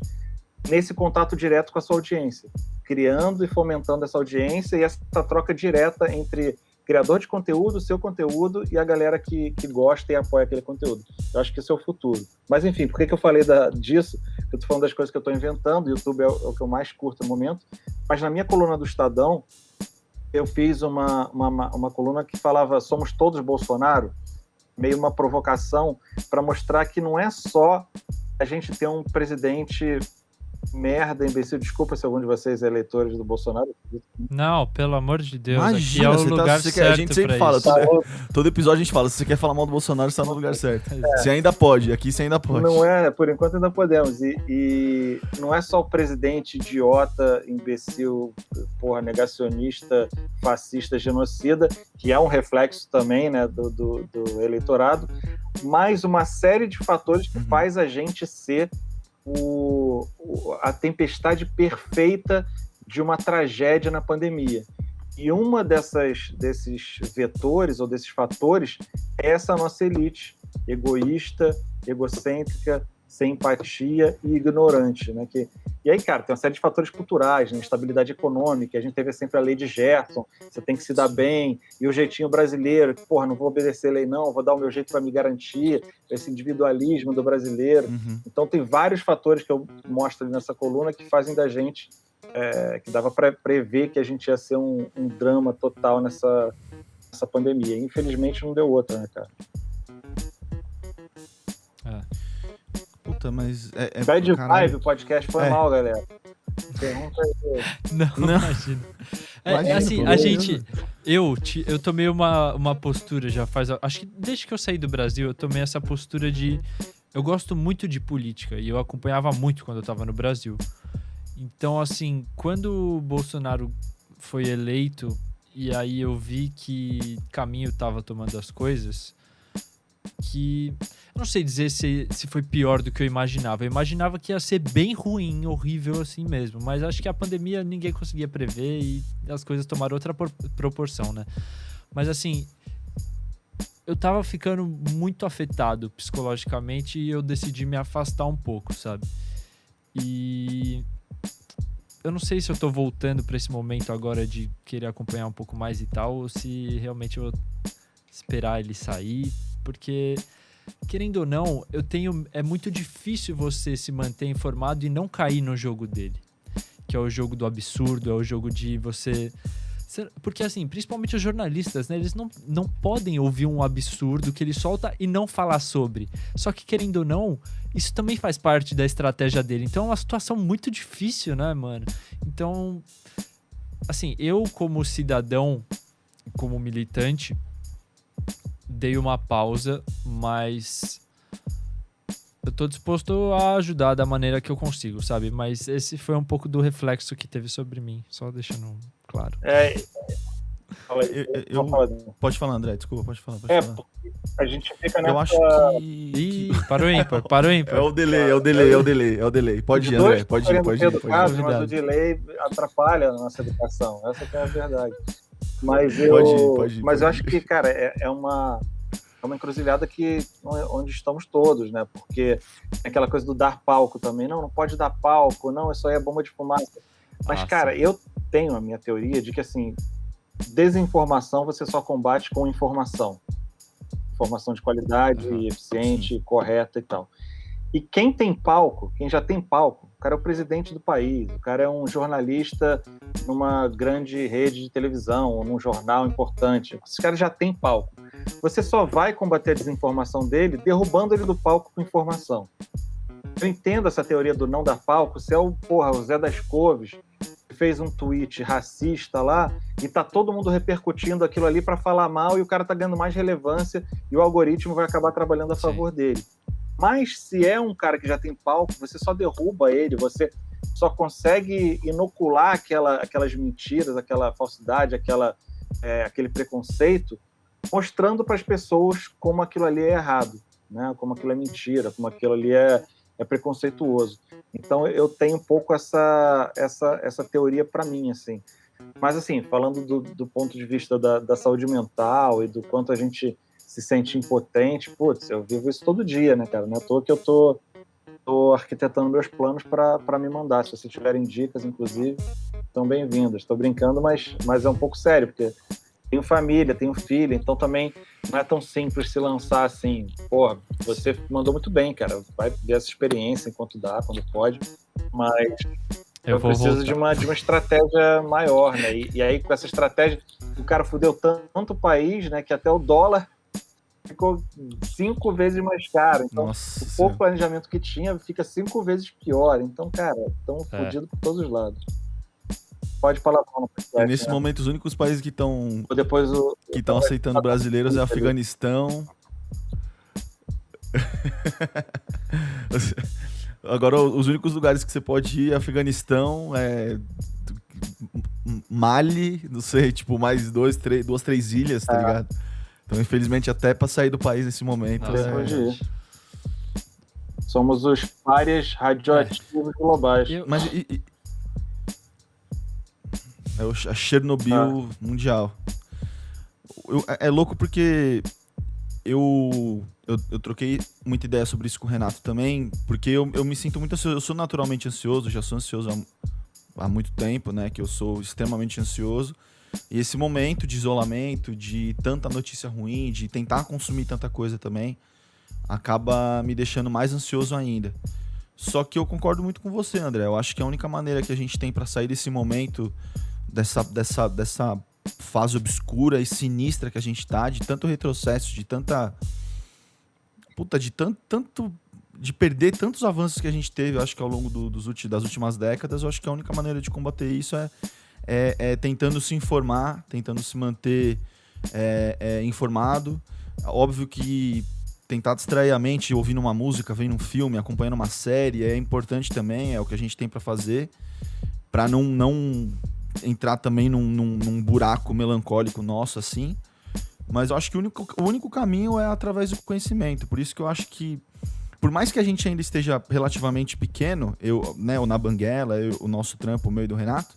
nesse contato direto com a sua audiência, criando e fomentando essa audiência e essa troca direta entre criador de conteúdo, seu conteúdo e a galera que gosta e apoia aquele conteúdo. Eu acho que esse é o futuro. Mas, enfim, por que eu falei disso? Eu estou falando das coisas que eu estou inventando, o YouTube é o que eu mais curto no momento, mas na minha coluna do Estadão, eu fiz uma coluna que falava Somos Todos Bolsonaro, meio uma provocação para mostrar que não é só a gente ter um presidente merda, imbecil. Desculpa se algum de vocês é eleitores do Bolsonaro. Não, pelo amor de Deus. Imagina, aqui é o lugar certo. A gente sempre fala, todo episódio a gente fala, se você quer falar mal do Bolsonaro, você está no lugar certo. Você ainda pode, aqui você ainda pode. Não é, por enquanto ainda podemos. E não é só o presidente idiota, imbecil, porra, negacionista, fascista, genocida, que é um reflexo também, né, do eleitorado, mas uma série de fatores que faz a gente ser a tempestade perfeita de uma tragédia na pandemia. E uma desses vetores ou desses fatores é essa nossa elite egoísta, egocêntrica, sem empatia e ignorante, né? E aí, cara, tem uma série de fatores culturais, né? Instabilidade econômica, a gente teve sempre a lei de Gerson, você tem que se dar bem, e o jeitinho brasileiro, que, porra, não vou obedecer a lei não, vou dar o meu jeito para me garantir, esse individualismo do brasileiro. Então tem vários fatores que eu mostro ali nessa coluna que fazem da gente, que dava para prever que a gente ia ser um drama total nessa pandemia. Infelizmente não deu outra, né, cara? Puta, mas... Bad vibe, o podcast foi mal, galera. Não, imagina. Assim, a gente... Eu tomei uma postura já faz... Acho que desde que eu saí do Brasil, eu tomei essa postura de... Eu gosto muito de política e eu acompanhava muito quando eu tava no Brasil. Então, assim, quando o Bolsonaro foi eleito e aí eu vi que caminho tava tomando as coisas... que... Eu não sei dizer se foi pior do que eu imaginava. Eu imaginava que ia ser bem ruim, horrível assim mesmo. Mas acho que a pandemia ninguém conseguia prever e as coisas tomaram outra proporção, né? Mas assim, eu tava ficando muito afetado psicologicamente e eu decidi me afastar um pouco, sabe? E eu não sei se eu tô voltando pra esse momento agora de querer acompanhar um pouco mais e tal, ou se realmente eu vou esperar ele sair, porque, querendo ou não, é muito difícil você se manter informado e não cair no jogo dele, que é o jogo do absurdo, é o jogo de você... Porque, assim, principalmente os jornalistas, né? Eles não podem ouvir um absurdo que ele solta e não falar sobre. Só que, querendo ou não, isso também faz parte da estratégia dele. Então, é uma situação muito difícil, né, mano? Então, assim, eu como cidadão, como militante, dei uma pausa, mas eu tô disposto a ajudar da maneira que eu consigo, sabe? Mas esse foi um pouco do reflexo que teve sobre mim, só deixando claro. Fala aí, Pode falar, André, desculpa, pode falar. Porque a gente fica nessa... Eu acho que... Ih, parou ímpar. É o delay. Pode ir, André, pode ir. Mas o delay atrapalha a nossa educação, essa que é a verdade. Mas eu acho que, cara, é uma encruzilhada onde estamos todos, né? Porque é aquela coisa do dar palco também. Não pode dar palco, não, isso aí é bomba de fumaça. Mas, cara, eu tenho a minha teoria de que, assim, desinformação você só combate com informação. Informação de qualidade, eficiente, correta e tal. E quem já tem palco, o cara é o presidente do país, o cara é um jornalista numa grande rede de televisão ou num jornal importante. Esse cara já tem palco. Você só vai combater a desinformação dele derrubando ele do palco com informação. Eu entendo essa teoria do não dar palco. Se é o Zé das Couves que fez um tweet racista lá e tá todo mundo repercutindo aquilo ali para falar mal e o cara tá ganhando mais relevância e o algoritmo vai acabar trabalhando a favor dele. Mas se é um cara que já tem palco, você só derruba ele, você só consegue inocular aquelas mentiras, aquela falsidade, aquele preconceito, mostrando para as pessoas como aquilo ali é errado, né? Como aquilo é mentira, como aquilo ali é preconceituoso. Então eu tenho um pouco essa teoria para mim, assim. Mas assim, falando do ponto de vista da saúde mental e do quanto a gente se sente impotente, putz, eu vivo isso todo dia, né, cara? Não é à toa que eu tô arquitetando meus planos para me mandar. Se vocês tiverem dicas, inclusive, estão bem-vindas. Estou brincando, mas é um pouco sério, porque tenho família, tenho filho, então também não é tão simples se lançar assim. Porra, você mandou muito bem, cara. Vai ver essa experiência enquanto dá, quando pode, mas eu preciso de uma estratégia maior, né? E aí, com essa estratégia, o cara fudeu tanto o país, né, que até o dólar ficou 5 vezes mais caro. Então, o pouco planejamento que tinha fica 5 vezes pior. Então, cara, estão fodidos por todos os lados. Pode falar. Nesse momento, os únicos países que estão aceitando brasileiros é Afeganistão. Agora, os únicos lugares que você pode ir é Afeganistão, Mali, não sei, tipo, mais 2, 3 ilhas, tá ligado? Então, infelizmente, até pra sair do país nesse momento... Somos os párias radioativos globais. Mas a Chernobyl mundial. É louco porque eu troquei muita ideia sobre isso com o Renato também, porque eu me sinto muito ansioso. Eu sou naturalmente ansioso, já sou ansioso há muito tempo, né? Que eu sou extremamente ansioso. E esse momento de isolamento, de tanta notícia ruim, de tentar consumir tanta coisa também, acaba me deixando mais ansioso ainda. Só que eu concordo muito com você, André. Eu acho que a única maneira que a gente tem para sair desse momento, dessa fase obscura e sinistra que a gente tá, de tanto retrocesso, de tanta... de perder tantos avanços que a gente teve, eu acho que ao longo das últimas décadas, eu acho que a única maneira de combater isso é tentando se informar, tentando se manter informado. Óbvio que tentar distrair a mente ouvindo uma música, vendo um filme, acompanhando uma série é importante também, é o que a gente tem para fazer, para não entrar também num buraco melancólico nosso, assim. Mas eu acho que o único caminho é através do conhecimento. Por isso que eu acho que, por mais que a gente ainda esteja relativamente pequeno, o Na Banguela, o nosso trampo, o meu e do Renato,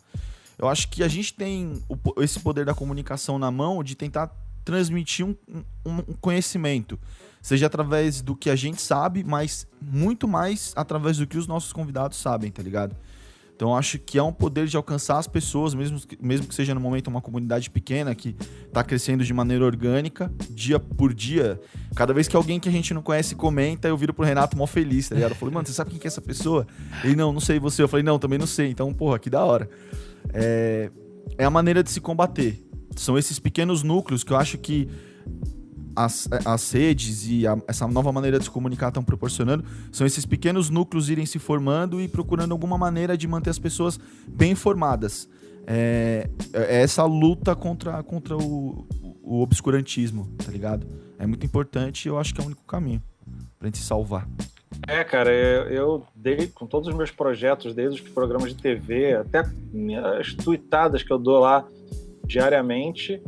eu acho que a gente tem esse poder da comunicação na mão de tentar transmitir um conhecimento. Seja através do que a gente sabe, mas muito mais através do que os nossos convidados sabem, tá ligado? Então eu acho que é um poder de alcançar as pessoas, mesmo que seja no momento uma comunidade pequena que tá crescendo de maneira orgânica, dia por dia. Cada vez que alguém que a gente não conhece comenta, eu viro pro Renato mó feliz, tá ligado? Eu falei, mano, você sabe quem que é essa pessoa? Ele, não sei você. Eu falei, não, também não sei. Então, porra, que da hora. É a maneira de se combater. São esses pequenos núcleos que eu acho que as redes e essa nova maneira de se comunicar estão proporcionando, são esses pequenos núcleos irem se formando e procurando alguma maneira de manter as pessoas bem informadas. É essa luta contra o obscurantismo, tá ligado? É muito importante e eu acho que é o único caminho pra gente se salvar. Cara, eu dei com todos os meus projetos, desde os programas de TV, até as tuitadas que eu dou lá diariamente,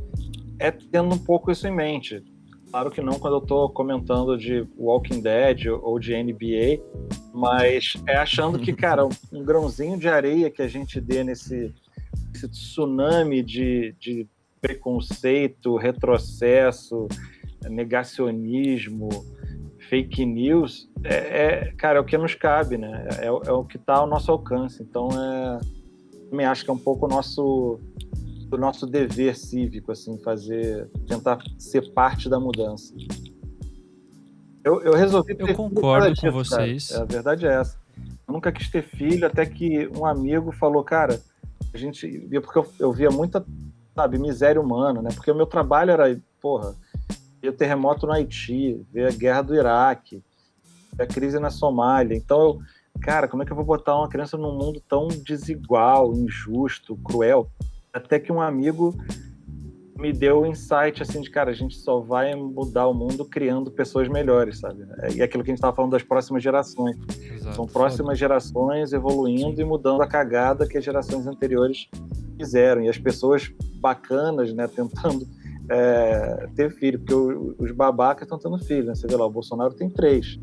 tendo um pouco isso em mente. Claro que não quando eu tô comentando de Walking Dead ou de NBA, mas achando que, cara, um grãozinho de areia que a gente dê nesse tsunami de preconceito, retrocesso, negacionismo, fake news, cara, é o que nos cabe, né? É o que está ao nosso alcance. Então, também acho que é um pouco do nosso dever cívico, assim, tentar ser parte da mudança. Eu resolvi ter Eu concordo filho com vocês. A verdade é essa. Eu nunca quis ter filho, até que um amigo falou, cara, porque eu via muita, sabe, miséria humana, né? Porque o meu trabalho era, porra, ver o terremoto no Haiti, ver a guerra do Iraque, ver a crise na Somália. Então, cara, como é que eu vou botar uma criança num mundo tão desigual, injusto, cruel? Até que um amigo me deu o insight, assim, de, cara, a gente só vai mudar o mundo criando pessoas melhores, sabe? E aquilo que a gente estava falando das próximas gerações. Exato. São próximas gerações evoluindo e mudando a cagada que as gerações anteriores fizeram. E as pessoas bacanas, né, tentando ter filho, porque os babacas estão tendo filho, né? Você vê lá, o Bolsonaro tem 3.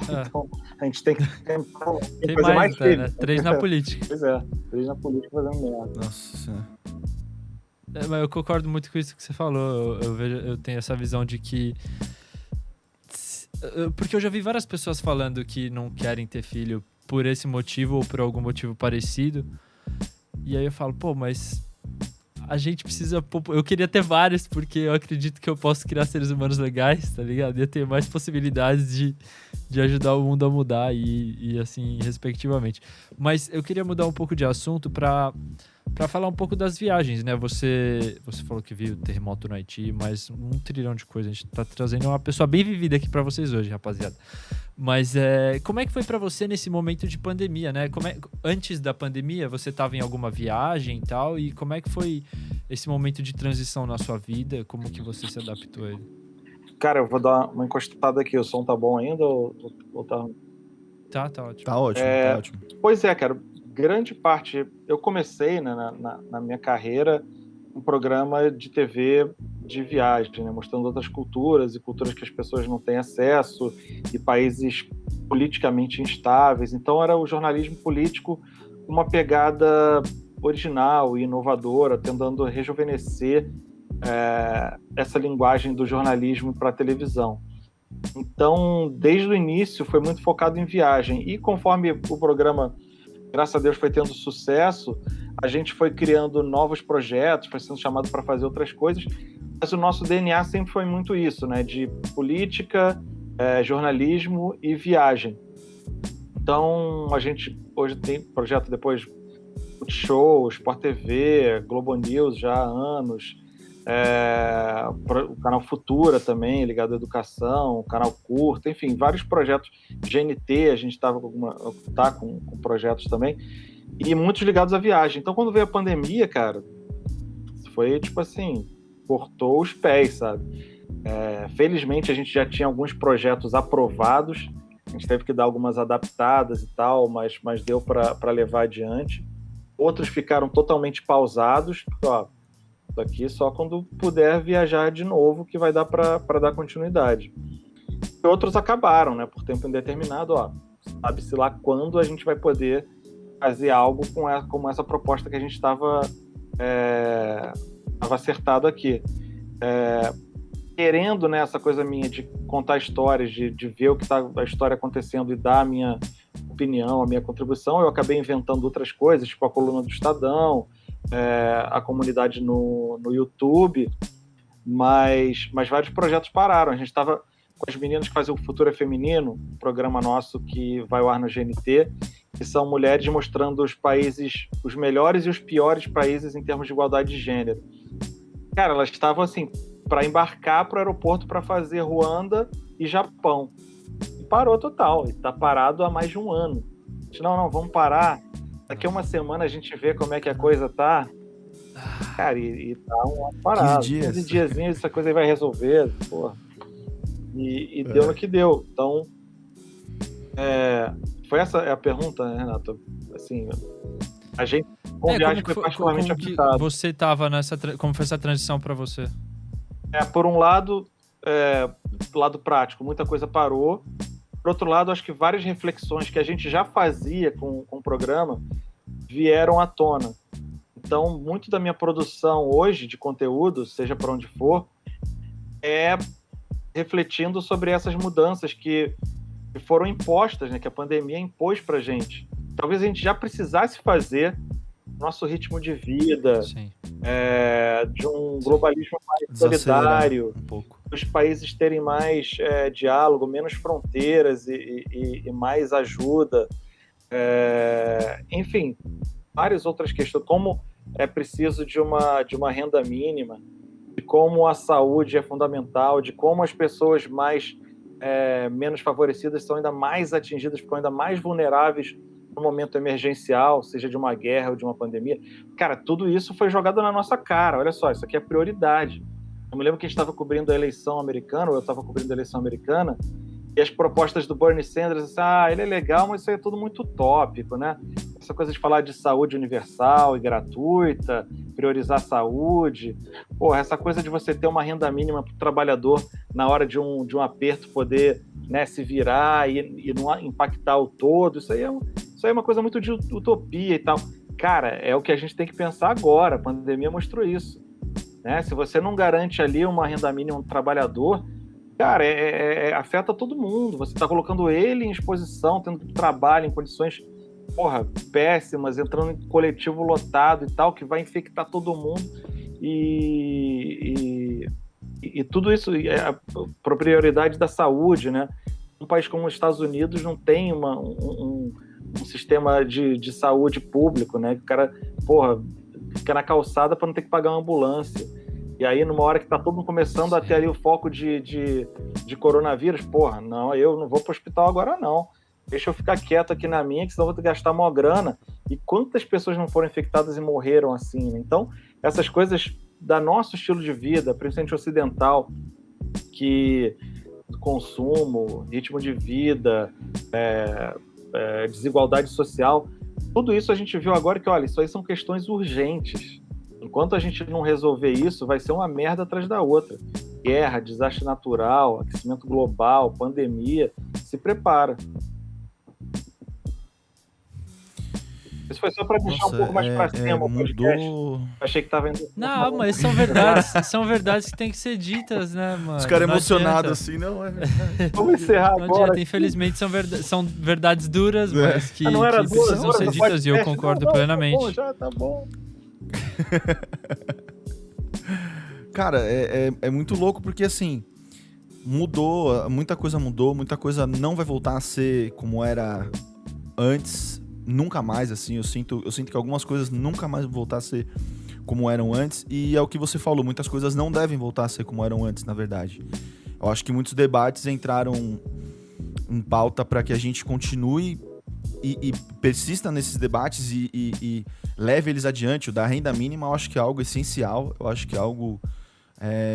Então, a gente tem que tentar fazer mais filho. Né? 3 na política. Pois é, 3 na política fazendo merda. Nossa Senhora. Mas eu concordo muito com isso que você falou. Eu tenho essa visão de que... Porque eu já vi várias pessoas falando que não querem ter filho por esse motivo ou por algum motivo parecido. E aí eu falo, pô, mas a gente precisa... Eu queria ter vários, porque eu acredito que eu posso criar seres humanos legais, tá ligado? Ia ter mais possibilidades de ajudar o mundo a mudar e assim, respectivamente. Mas eu queria mudar um pouco de assunto pra falar um pouco das viagens, né? Você falou que viu o terremoto no Haiti, mas 1 trilhão de coisas. A gente tá trazendo uma pessoa bem vivida aqui pra vocês hoje, rapaziada. Mas como é que foi pra você nesse momento de pandemia, né? Antes da pandemia, você tava em alguma viagem e tal, e como é que foi esse momento de transição na sua vida? Como que você se adaptou a ele? Cara, eu vou dar uma encostada aqui. O som tá bom ainda ou tá... Tá ótimo. Tá ótimo. Pois é, cara. Grande parte... Eu comecei, né, na minha carreira um programa de TV de viagem, né, mostrando outras culturas e culturas que as pessoas não têm acesso e países politicamente instáveis. Então era o jornalismo político, uma pegada original e inovadora, tentando rejuvenescer essa linguagem do jornalismo para a televisão. Então, desde o início, foi muito focado em viagem. E conforme o programa, graças a Deus, foi tendo sucesso, a gente foi criando novos projetos, foi sendo chamado para fazer outras coisas, mas o nosso DNA sempre foi muito isso, né? De política, jornalismo e viagem. Então, a gente hoje tem projeto depois Multishow, Sport TV, Globo News já há anos, o canal Futura também, ligado à educação, o canal Curta, enfim, vários projetos. GNT, a gente estava com projetos também, e muitos ligados à viagem. Então, quando veio a pandemia, cara, foi tipo assim, cortou os pés, sabe? Felizmente, a gente já tinha alguns projetos aprovados, a gente teve que dar algumas adaptadas e tal, mas deu para levar adiante. Outros ficaram totalmente pausados, aqui só quando puder viajar de novo que vai dar para dar continuidade. E outros acabaram, né, por tempo indeterminado, sabe-se lá quando a gente vai poder fazer algo como essa proposta que a gente estava acertado aqui. querendo, né, essa coisa minha de contar histórias, de ver o que está a história acontecendo e dar a minha opinião, a minha contribuição, eu acabei inventando outras coisas, tipo a coluna do Estadão, a comunidade no YouTube, mas vários projetos pararam. A gente estava com as meninas que fazem o Futuro é Feminino, um programa nosso que vai ao ar no GNT, que são mulheres mostrando os países, os melhores e os piores países em termos de igualdade de gênero. Cara, elas estavam assim, para embarcar para o aeroporto para fazer Ruanda e Japão. E parou total, e está parado há mais de um ano. A gente, não, vamos parar. Daqui a uma semana a gente vê como é que a coisa tá. Cara, e tá uma parada. 15 diazinhos, essa coisa aí vai resolver, porra. E deu no que deu. Então, foi essa a pergunta, né, Renato? Assim, a gente, com viagem foi particularmente afetado. Você tava como foi essa transição para você? Por um lado, do lado prático, muita coisa parou. Por outro lado, acho que várias reflexões que a gente já fazia com o programa vieram à tona. Então, muito da minha produção hoje de conteúdo, seja para onde for, é refletindo sobre essas mudanças que foram impostas, né, que a pandemia impôs para a gente. Talvez a gente já precisasse fazer nosso ritmo de vida, de um globalismo mais solidário, os países terem mais diálogo, menos fronteiras e mais ajuda. Enfim, várias outras questões, como é preciso de uma renda mínima, de como a saúde é fundamental, de como as pessoas menos favorecidas são ainda mais atingidas, ficam ainda mais vulneráveis no momento emergencial, seja de uma guerra ou de uma pandemia. Cara, tudo isso foi jogado na nossa cara. Olha só, isso aqui é prioridade. Eu me lembro que a gente estava cobrindo a eleição americana, ou eu estava cobrindo a eleição americana, e as propostas do Bernie Sanders, ele é legal, mas isso aí é tudo muito utópico, né? Essa coisa de falar de saúde universal e gratuita, priorizar a saúde. Porra, essa coisa de você ter uma renda mínima para o trabalhador na hora de um aperto poder, né, se virar e não impactar o todo, isso aí é uma coisa muito de utopia e tal. Cara, é o que a gente tem que pensar agora. A pandemia mostrou isso, né? Se você não garante ali uma renda mínima para o trabalhador, cara, afeta todo mundo. Você está colocando ele em exposição, tendo trabalho em condições, péssimas, entrando em coletivo lotado e tal, que vai infectar todo mundo. E tudo isso é a prioridade da saúde, né? Um país como os Estados Unidos não tem um sistema de saúde público, né? O cara, fica na calçada para não ter que pagar uma ambulância. E aí, numa hora que tá todo mundo começando a ter ali o foco de coronavírus, não, eu não vou pro hospital agora, não. Deixa eu ficar quieto aqui na minha, que senão eu vou ter que gastar maior grana. E quantas pessoas não foram infectadas e morreram assim, né? Então, essas coisas do nosso estilo de vida, principalmente ocidental, que consumo, ritmo de vida, desigualdade social, tudo isso a gente viu agora que, olha, isso aí são questões urgentes. Enquanto a gente não resolver isso, vai ser uma merda atrás da outra. Guerra, desastre natural, aquecimento global, pandemia, se prepara. Isso foi só para deixar um pouco mais para cima o podcast. Achei que tava indo... Não, mas são verdades que tem que ser ditas, né, mano? Os caras emocionados assim, não é verdade. Vamos encerrar agora. Infelizmente são verdades duras, mas que precisam ser ditas e eu concordo plenamente. Tá bom. Cara, é muito louco porque, assim, muita coisa mudou, muita coisa não vai voltar a ser como era antes, nunca mais, assim. Eu sinto que algumas coisas nunca mais vão voltar a ser como eram antes, e é o que você falou, muitas coisas não devem voltar a ser como eram antes, na verdade. Eu acho que muitos debates entraram em pauta para que a gente continue e persista nesses debates e leve eles adiante. O da renda mínima eu acho que é algo essencial, eu acho que é algo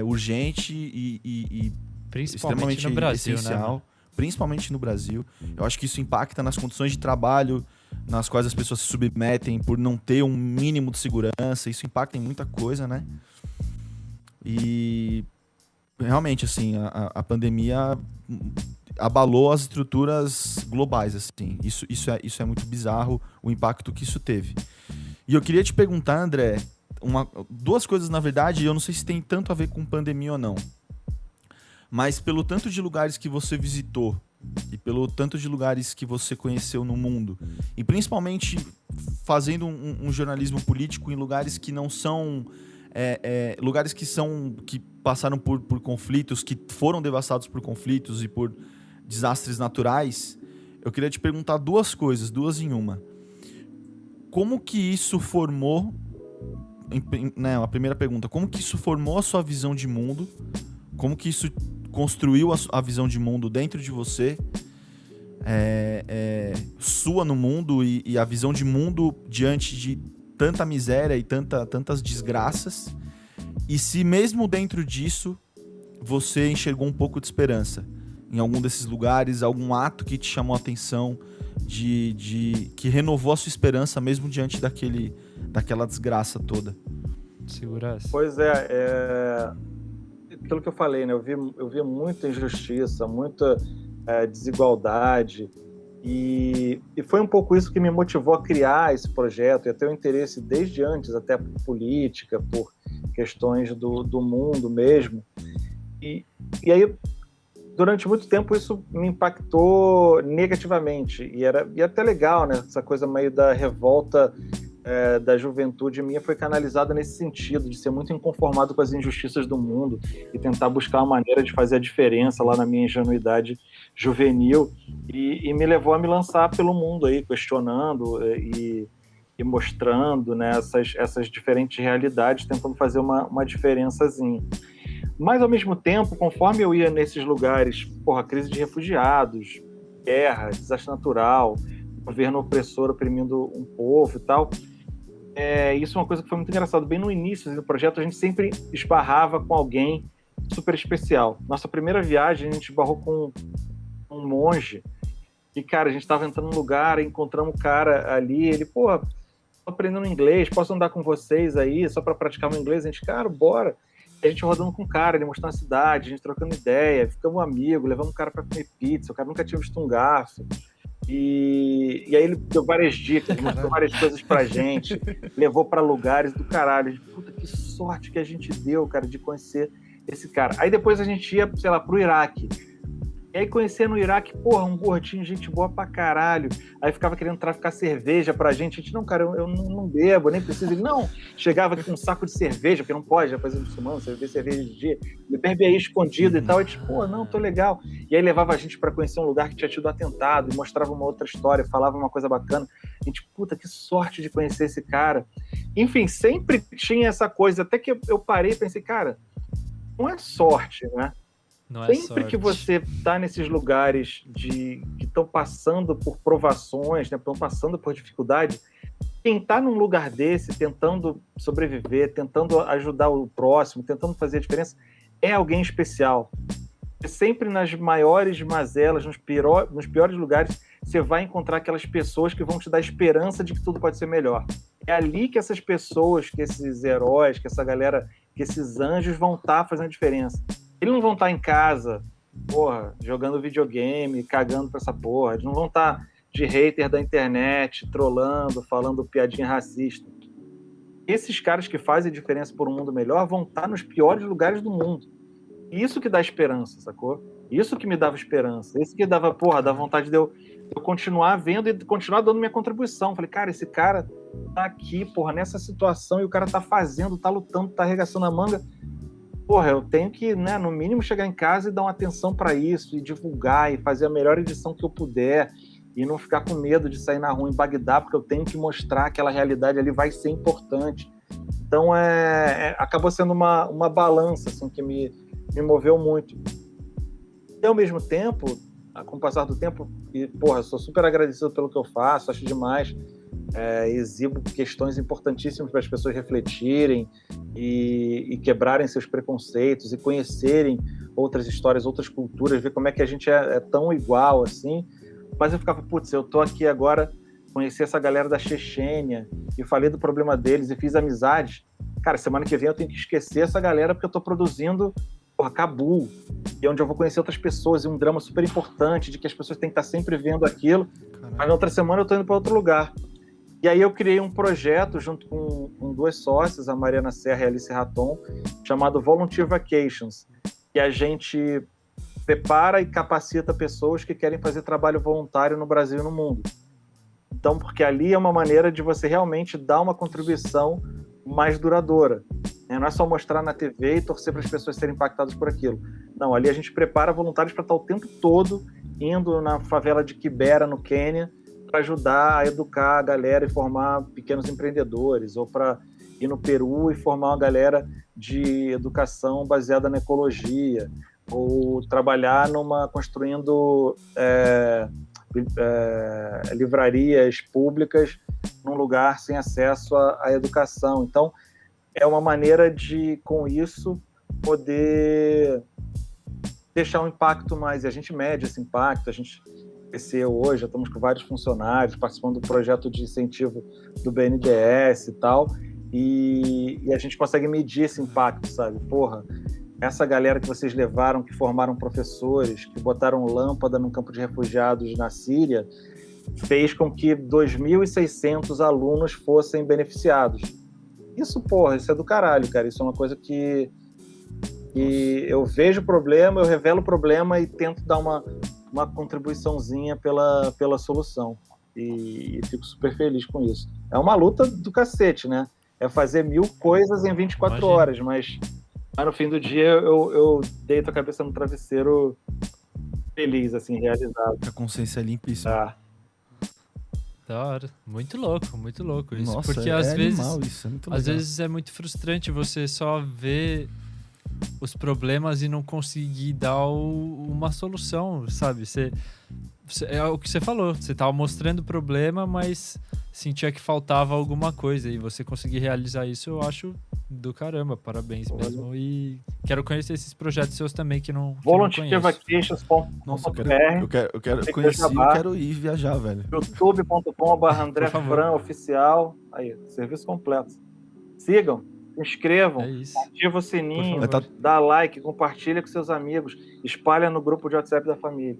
urgente e principalmente extremamente no Brasil, essencial, né? Principalmente no Brasil. Eu acho que isso impacta nas condições de trabalho nas quais as pessoas se submetem por não ter um mínimo de segurança. Isso impacta em muita coisa, né? E realmente, assim, a pandemia abalou as estruturas globais, assim. Isso é muito bizarro, o impacto que isso teve. E eu queria te perguntar, André, duas coisas, na verdade, eu não sei se tem tanto a ver com pandemia ou não. Mas pelo tanto de lugares que você visitou e pelo tanto de lugares que você conheceu no mundo, e principalmente fazendo um jornalismo político em lugares que não são... lugares que passaram por conflitos, que foram devastados por conflitos e por desastres naturais, eu queria te perguntar duas coisas, duas em uma. Como que isso formou... a primeira pergunta, como que isso formou a sua visão de mundo? Como que isso construiu a visão de mundo dentro de você, sua no mundo e a visão de mundo diante de tanta miséria e tantas desgraças? E se mesmo dentro disso você enxergou um pouco de esperança em algum desses lugares, algum ato que te chamou a atenção, que renovou a sua esperança mesmo diante daquela desgraça toda? Segura essa. Pois aquilo que eu falei, né? Eu vi muita injustiça, muita desigualdade, e foi um pouco isso que me motivou a criar esse projeto e a ter um interesse desde antes, até por política, por questões do mundo mesmo. E aí, durante muito tempo, isso me impactou negativamente, e até legal, né? Essa coisa meio da revolta da juventude minha foi canalizada nesse sentido, de ser muito inconformado com as injustiças do mundo e tentar buscar uma maneira de fazer a diferença lá na minha ingenuidade juvenil, e me levou a me lançar pelo mundo aí, questionando e mostrando, né, essas diferentes realidades, tentando fazer uma diferençazinha. Mas, ao mesmo tempo, conforme eu ia nesses lugares, crise de refugiados, guerra, desastre natural, governo opressor oprimindo um povo e tal, isso é uma coisa que foi muito engraçado. Bem no início do projeto, a gente sempre esbarrava com alguém super especial. Nossa primeira viagem, a gente esbarrou com um monge, e, cara, a gente estava entrando num lugar, encontramos um cara ali, ele, tô aprendendo inglês, posso andar com vocês aí, só para praticar meu inglês? A gente, cara, bora. E a gente rodando com o cara, ele mostrando a cidade, a gente trocando ideia, ficamos amigos, levamos o cara para comer pizza, o cara nunca tinha visto um garfo. E aí ele deu várias dicas, mostrou várias coisas pra gente, levou pra lugares do caralho. Puta, que sorte que a gente deu, cara, de conhecer esse cara. Aí depois a gente ia, sei lá, pro Iraque. E aí conhecer no Iraque, um gordinho, gente boa pra caralho. Aí ficava querendo traficar cerveja pra gente. A gente, não, cara, eu não bebo, nem preciso. Ele, não. Chegava aqui com um saco de cerveja, porque não pode, já fazia muçulmano, você vê cerveja de dia. Ele bebe aí escondido e tal. A gente, não, tô legal. E aí levava a gente pra conhecer um lugar que tinha tido atentado, e mostrava uma outra história, falava uma coisa bacana. A gente, puta, que sorte de conhecer esse cara. Enfim, sempre tinha essa coisa. Até que eu parei e pensei, cara, não é sorte, né? Sempre que você está nesses lugares que estão passando por provações, né, estão passando por dificuldade, quem está num lugar desse, tentando sobreviver, tentando ajudar o próximo, tentando fazer a diferença, é alguém especial. E sempre nas maiores mazelas, nos piores lugares, você vai encontrar aquelas pessoas que vão te dar esperança de que tudo pode ser melhor. É ali que essas pessoas, que esses heróis, que essa galera, que esses anjos vão estar fazendo a diferença. Eles não vão estar em casa, jogando videogame, cagando pra essa porra. Eles não vão estar de hater da internet, trolando, falando piadinha racista. Esses caras que fazem a diferença por um mundo melhor vão estar nos piores lugares do mundo. Isso que dá esperança, sacou? Isso que me dava esperança. Isso que dava, dá vontade de eu continuar vendo e continuar dando minha contribuição. Falei, cara, esse cara tá aqui, nessa situação, e o cara tá fazendo, tá lutando, tá arregaçando a manga. Eu tenho que, né, no mínimo, chegar em casa e dar uma atenção para isso, e divulgar, e fazer a melhor edição que eu puder, e não ficar com medo de sair na rua em Bagdá, porque eu tenho que mostrar que aquela realidade ali vai ser importante. Então, acabou sendo uma balança, assim, que me moveu muito. E, ao mesmo tempo, com o passar do tempo, sou super agradecido pelo que eu faço, acho demais. Exibo questões importantíssimas para as pessoas refletirem e quebrarem seus preconceitos e conhecerem outras histórias, outras culturas, ver como é que a gente é tão igual assim. Mas eu ficava, eu tô aqui agora, conheci essa galera da Chechênia e falei do problema deles e fiz amizades. Cara, semana que vem eu tenho que esquecer essa galera porque eu tô produzindo Cabul, e onde eu vou conhecer outras pessoas, e um drama super importante de que as pessoas têm que estar sempre vendo aquilo. Caramba. Mas na outra semana eu tô indo para outro lugar. E aí eu criei um projeto junto com duas sócias, a Mariana Serra e a Alice Raton, chamado Volunteer Vacations, que a gente prepara e capacita pessoas que querem fazer trabalho voluntário no Brasil e no mundo. Então, porque ali é uma maneira de você realmente dar uma contribuição mais duradoura. Não é só mostrar na TV e torcer para as pessoas serem impactadas por aquilo. Não, ali a gente prepara voluntários para estar o tempo todo indo na favela de Kibera, no Quênia, para ajudar a educar a galera e formar pequenos empreendedores, ou para ir no Peru e formar uma galera de educação baseada na ecologia, ou trabalhar construindo livrarias públicas num lugar sem acesso à educação. Então, é uma maneira de, com isso, poder deixar um impacto mais. E a gente mede esse impacto, a gente cresceu hoje, já estamos com vários funcionários participando do projeto de incentivo do BNDES e tal, e a gente consegue medir esse impacto, sabe? Porra, essa galera que vocês levaram, que formaram professores, que botaram lâmpada num campo de refugiados na Síria, fez com que 2.600 alunos fossem beneficiados. Isso, porra, isso é do caralho, cara. Isso é uma coisa que eu vejo o problema, eu revelo o problema e tento dar uma contribuiçãozinha pela solução. E fico super feliz com isso. É uma luta do cacete, né? É fazer 1000 coisas em 24 horas, mas no fim do dia eu deito a cabeça no travesseiro feliz, assim, realizado. A consciência é limpíssima. Tá. Da hora. Muito louco isso. Nossa, porque é às vezes, animal isso, é muito legal. às vezes é muito frustrante você só ver os problemas e não conseguir dar uma solução, sabe? É o que você falou, você tava mostrando o problema, mas sentia que faltava alguma coisa e você conseguir realizar isso, eu acho do caramba, parabéns mesmo. E quero conhecer esses projetos seus também que não Volunteervacations.com.br. Nossa, eu quero conhecer, eu quero ir viajar, velho. youtube.com/André Fran oficial. Aí, serviço completo. Sigam, se inscrevam, ativa o sininho, dá like, compartilha com seus amigos, espalha no grupo de WhatsApp da família.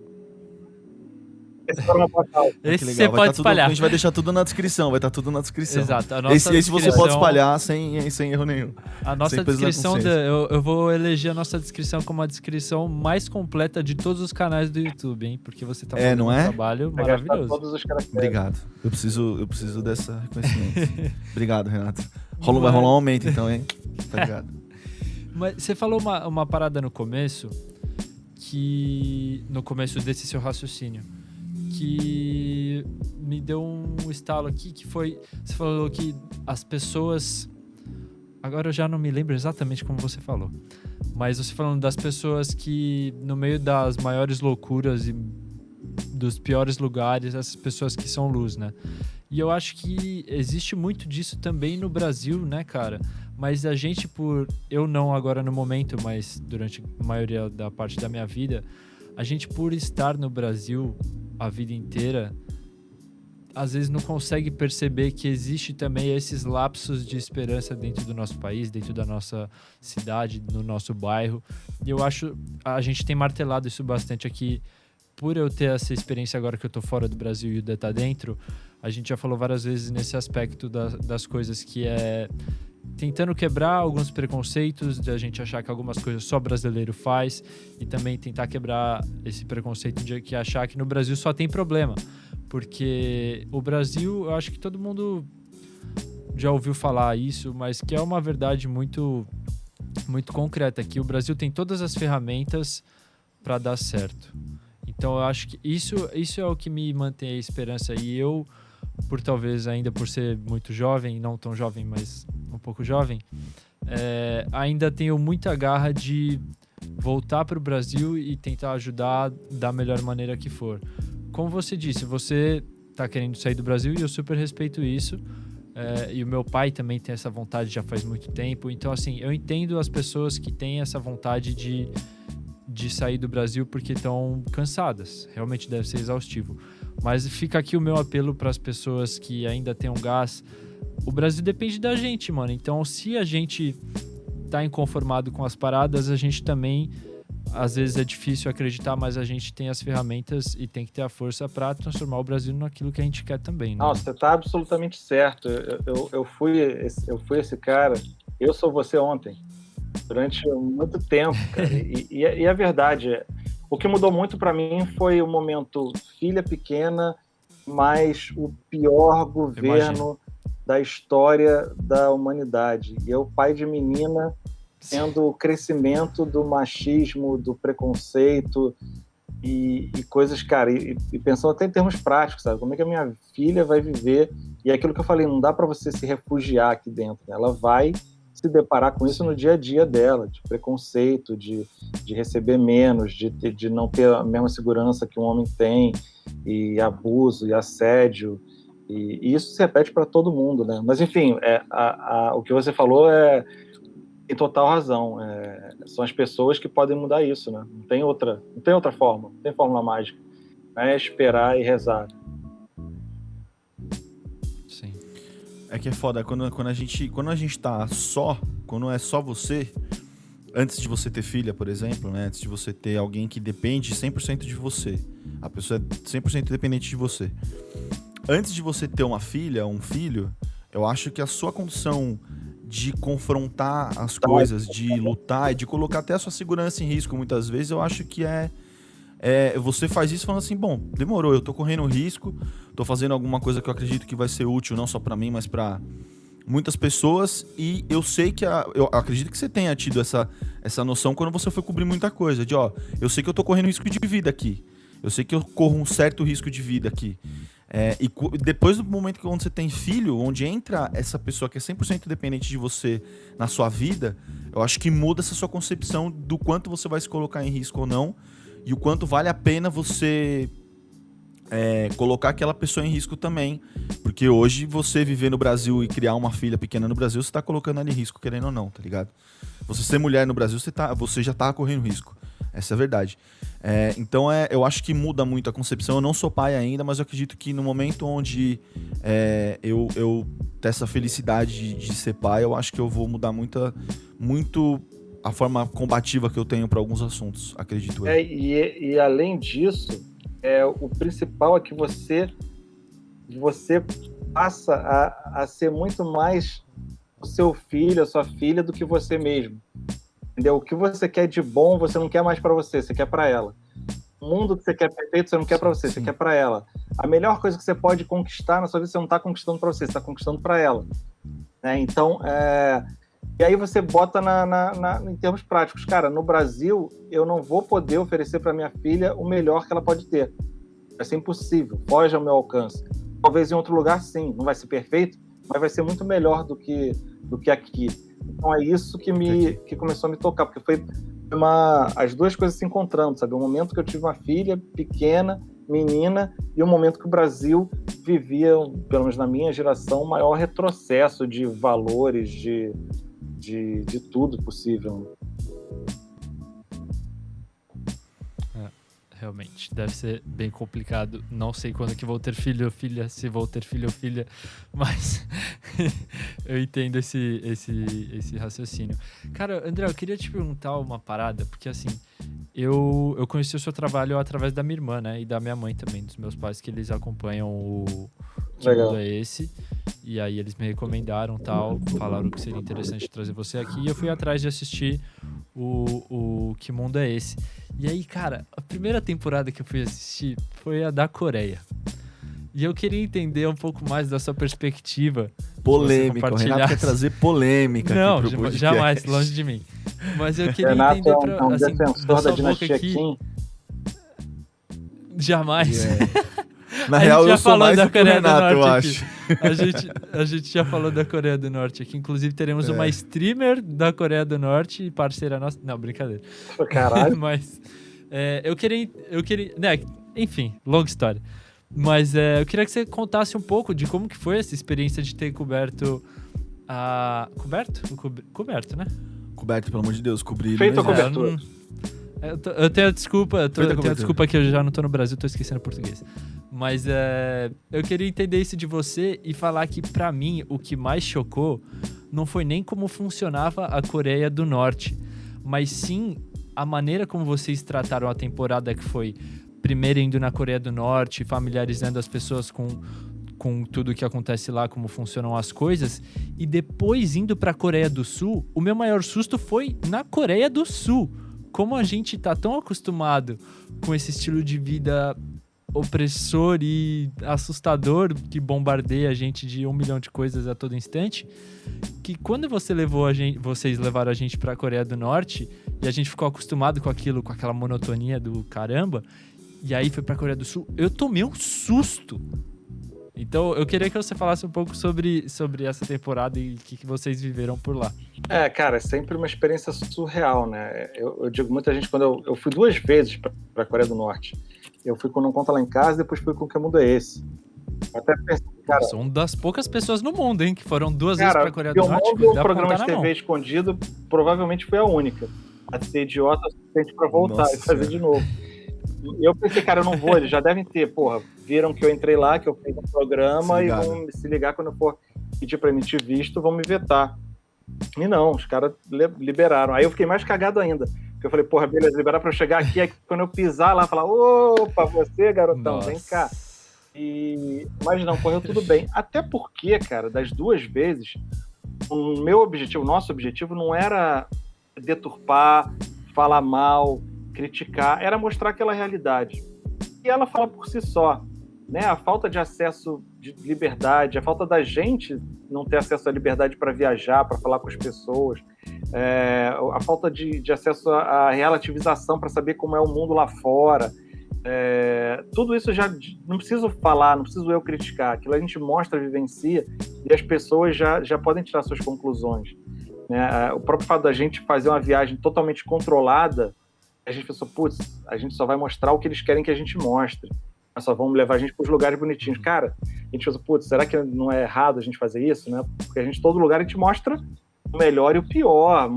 Esse você pode espalhar. A gente vai deixar tudo na descrição, vai estar tudo na descrição. Exato. Esse você pode espalhar sem erro nenhum. A nossa descrição, eu vou eleger a nossa descrição como a descrição mais completa de todos os canais do YouTube, hein? Porque você tá fazendo um trabalho maravilhoso. Obrigado. Eu preciso dessa reconhecimento. Obrigado, Renato. Vai rolar um aumento então, hein? Tá ligado? Mas você falou uma parada no começo, no começo desse seu raciocínio, que me deu um estalo aqui, que foi... Você falou que as pessoas... Agora eu já não me lembro exatamente como você falou. Mas você falando das pessoas que, no meio das maiores loucuras e dos piores lugares, essas pessoas que são luz, né? E eu acho que existe muito disso também no Brasil, né, cara? Mas a gente, eu não agora no momento, mas durante a maioria da parte da minha vida, a gente, por estar no Brasil a vida inteira, às vezes não consegue perceber que existe também esses lapsos de esperança dentro do nosso país, dentro da nossa cidade, no nosso bairro. E eu acho, a gente tem martelado isso bastante aqui, por eu ter essa experiência agora que eu tô fora do Brasil e o Dê tá dentro. A gente já falou várias vezes nesse aspecto das coisas, que é tentando quebrar alguns preconceitos de a gente achar que algumas coisas só brasileiro faz, e também tentar quebrar esse preconceito de que achar que no Brasil só tem problema. Porque o Brasil, eu acho que todo mundo já ouviu falar isso, mas que é uma verdade muito, muito concreta, que o Brasil tem todas as ferramentas para dar certo. Então eu acho que isso é o que me mantém a esperança. E eu, talvez ainda por ser muito jovem, não tão jovem, mas um pouco jovem, ainda tenho muita garra de voltar para o Brasil e tentar ajudar da melhor maneira que for. Como você disse, você está querendo sair do Brasil e eu super respeito isso. E o meu pai também tem essa vontade já faz muito tempo. Então, assim, eu entendo as pessoas que têm essa vontade de sair do Brasil porque estão cansadas. Realmente deve ser exaustivo. Mas fica aqui o meu apelo para as pessoas que ainda têm um gás. O Brasil depende da gente, mano. Então, se a gente tá inconformado com as paradas, a gente também às vezes é difícil acreditar, mas a gente tem as ferramentas e tem que ter a força para transformar o Brasil naquilo que a gente quer também, né? Não, você está absolutamente certo. Eu fui esse cara. Eu sou você ontem, durante muito tempo, cara. E é verdade. O que mudou muito para mim foi o momento filha pequena, mas o pior governo da história da humanidade. E eu, pai de menina, tendo o crescimento do machismo, do preconceito e coisas, cara, e pensando até em termos práticos, sabe? Como é que a minha filha vai viver? E é aquilo que eu falei, não dá para você se refugiar aqui dentro, né? Ela vai se deparar com isso no dia a dia dela, de preconceito, de receber menos, de não ter a mesma segurança que um homem tem, e abuso, e assédio, e isso se repete para todo mundo, né? Mas, enfim, o que você falou tem total razão. São as pessoas que podem mudar isso, né? Não tem outra forma, não tem fórmula mágica. É esperar e rezar. Sim. É que é foda, quando a gente tá só, quando é só você, antes de você ter filha, por exemplo, né? Antes de você ter alguém que depende 100% de você, a pessoa é 100% dependente de você. Antes de você ter uma filha, um filho, eu acho que a sua condição de confrontar as coisas, de lutar e de colocar até a sua segurança em risco, muitas vezes, eu acho que você faz isso falando assim, bom, demorou, eu tô correndo risco, tô fazendo alguma coisa que eu acredito que vai ser útil, não só pra mim, mas pra muitas pessoas, e eu sei que eu acredito que você tenha tido essa noção quando você foi cobrir muita coisa, de eu sei que eu tô correndo risco de vida aqui, eu sei que eu corro um certo risco de vida aqui. E depois do momento que quando você tem filho, onde entra essa pessoa que é 100% dependente de você na sua vida, eu acho que muda essa sua concepção do quanto você vai se colocar em risco ou não, e o quanto vale a pena você colocar aquela pessoa em risco também. Porque hoje você viver no Brasil e criar uma filha pequena no Brasil, você tá colocando ela em risco, querendo ou não, tá ligado? Você ser mulher no Brasil, você já tá correndo risco. Essa é a verdade. Então eu acho que muda muito a concepção. Eu não sou pai ainda, mas eu acredito que no momento onde eu ter essa felicidade de ser pai, eu acho que eu vou mudar muito a forma combativa que eu tenho para alguns assuntos, acredito eu. E além disso, o principal é que você passa a ser muito mais o seu filho, a sua filha, do que você mesmo. Entendeu? O que você quer de bom, você não quer mais para você quer para ela. O mundo que você quer perfeito, você não quer para você quer para ela. A melhor coisa que você pode conquistar na sua vida, você não está conquistando para você está conquistando para ela. Então, e aí você bota em termos práticos. Cara, no Brasil, eu não vou poder oferecer para minha filha o melhor que ela pode ter. Vai ser impossível, foge ao meu alcance. Talvez em outro lugar, sim, não vai ser perfeito, mas vai ser muito melhor do que aqui. Então é isso que começou a me tocar, porque foi as duas coisas se encontrando, sabe? O momento que eu tive uma filha pequena, menina, e o momento que o Brasil vivia, pelo menos na minha geração, um maior retrocesso de valores, de tudo possível. Realmente, deve ser bem complicado. Não sei quando que vou ter filho ou filha, se vou ter filho ou filha, mas eu entendo esse raciocínio. Cara, André, eu queria te perguntar uma parada, porque assim, eu conheci o seu trabalho através da minha irmã, né, e da minha mãe também, dos meus pais, que eles acompanham o Que Mundo é Esse? E aí eles me recomendaram tal, falaram que seria interessante trazer você aqui, e eu fui atrás de assistir o Que Mundo é Esse? E aí, cara, a primeira temporada que eu fui assistir foi a da Coreia. E eu queria entender um pouco mais da sua perspectiva. Polêmica, o Renato quer trazer polêmica. Não, aqui pro podcast. jamais, longe de mim. Mas eu queria Renato entender é um assim, defensor da dinastia Kim. Jamais. Na real, eu sou mais do que o Renato, eu acho. A gente já falou da Coreia do Norte aqui. Inclusive, teremos uma streamer da Coreia do Norte, parceira nossa. Não, brincadeira. Caralho. Mas eu queria... Né, enfim, longa história. Mas eu queria que você contasse um pouco de como que foi essa experiência de ter coberto a... Coberto, né? Coberto, pelo amor de Deus, cobrido. Feito a cobertura. Eu tenho a desculpa, que eu já não tô no Brasil, tô esquecendo português. Mas eu queria entender isso de você e falar que, pra mim, o que mais chocou não foi nem como funcionava a Coreia do Norte, mas sim a maneira como vocês trataram a temporada, que foi primeiro indo na Coreia do Norte, familiarizando as pessoas com tudo que acontece lá, como funcionam as coisas, e depois indo pra Coreia do Sul, o meu maior susto foi na Coreia do Sul. Como a gente tá tão acostumado com esse estilo de vida opressor e assustador, que bombardeia a gente de 1 milhão de coisas a todo instante, que quando vocês levaram a gente pra Coreia do Norte, e a gente ficou acostumado com aquilo, com aquela monotonia do caramba, e aí foi pra Coreia do Sul, eu tomei um susto. Então, eu queria que você falasse um pouco sobre essa temporada e o que vocês viveram por lá. Cara, é sempre uma experiência surreal, né? Eu digo muita gente, quando eu fui 2 vezes pra Coreia do Norte. Eu fui com Não Conta Lá em Casa, depois fui com Que Mundo é Esse? Até pensei, cara... Sou uma das poucas pessoas no mundo, hein? Que foram 2 vezes pra Coreia do Norte. O programa de TV escondido provavelmente foi a única. A ser idiota o suficiente pra voltar e fazer de novo. E eu pensei, cara, eu não vou, eles já devem ter, viram que eu entrei lá, que eu fiz um programa e vão se ligar quando eu for pedir pra emitir visto, vão me vetar. E não, os caras liberaram. Aí eu fiquei mais cagado ainda. Porque eu falei, beleza, liberar pra eu chegar aqui, aí quando eu pisar lá, falar, opa, você, garotão, vem cá. Mas não, correu tudo bem. Até porque, cara, das 2 vezes, o nosso objetivo não era deturpar, falar mal, criticar, era mostrar aquela realidade. E ela fala por si só, né? A falta de acesso de liberdade, a falta da gente não ter acesso à liberdade para viajar, para falar com as pessoas, a falta de acesso à relativização para saber como é o mundo lá fora. Tudo isso já não preciso falar, não preciso eu criticar. Aquilo a gente mostra, vivencia, e as pessoas já podem tirar suas conclusões. Né? O próprio fato da gente fazer uma viagem totalmente controlada, a gente pensou, a gente só vai mostrar o que eles querem que a gente mostre. Só vão levar a gente para os lugares bonitinhos. Cara, a gente pensou, será que não é errado a gente fazer isso? Né? Porque a gente, todo lugar, a gente mostra o melhor e o pior,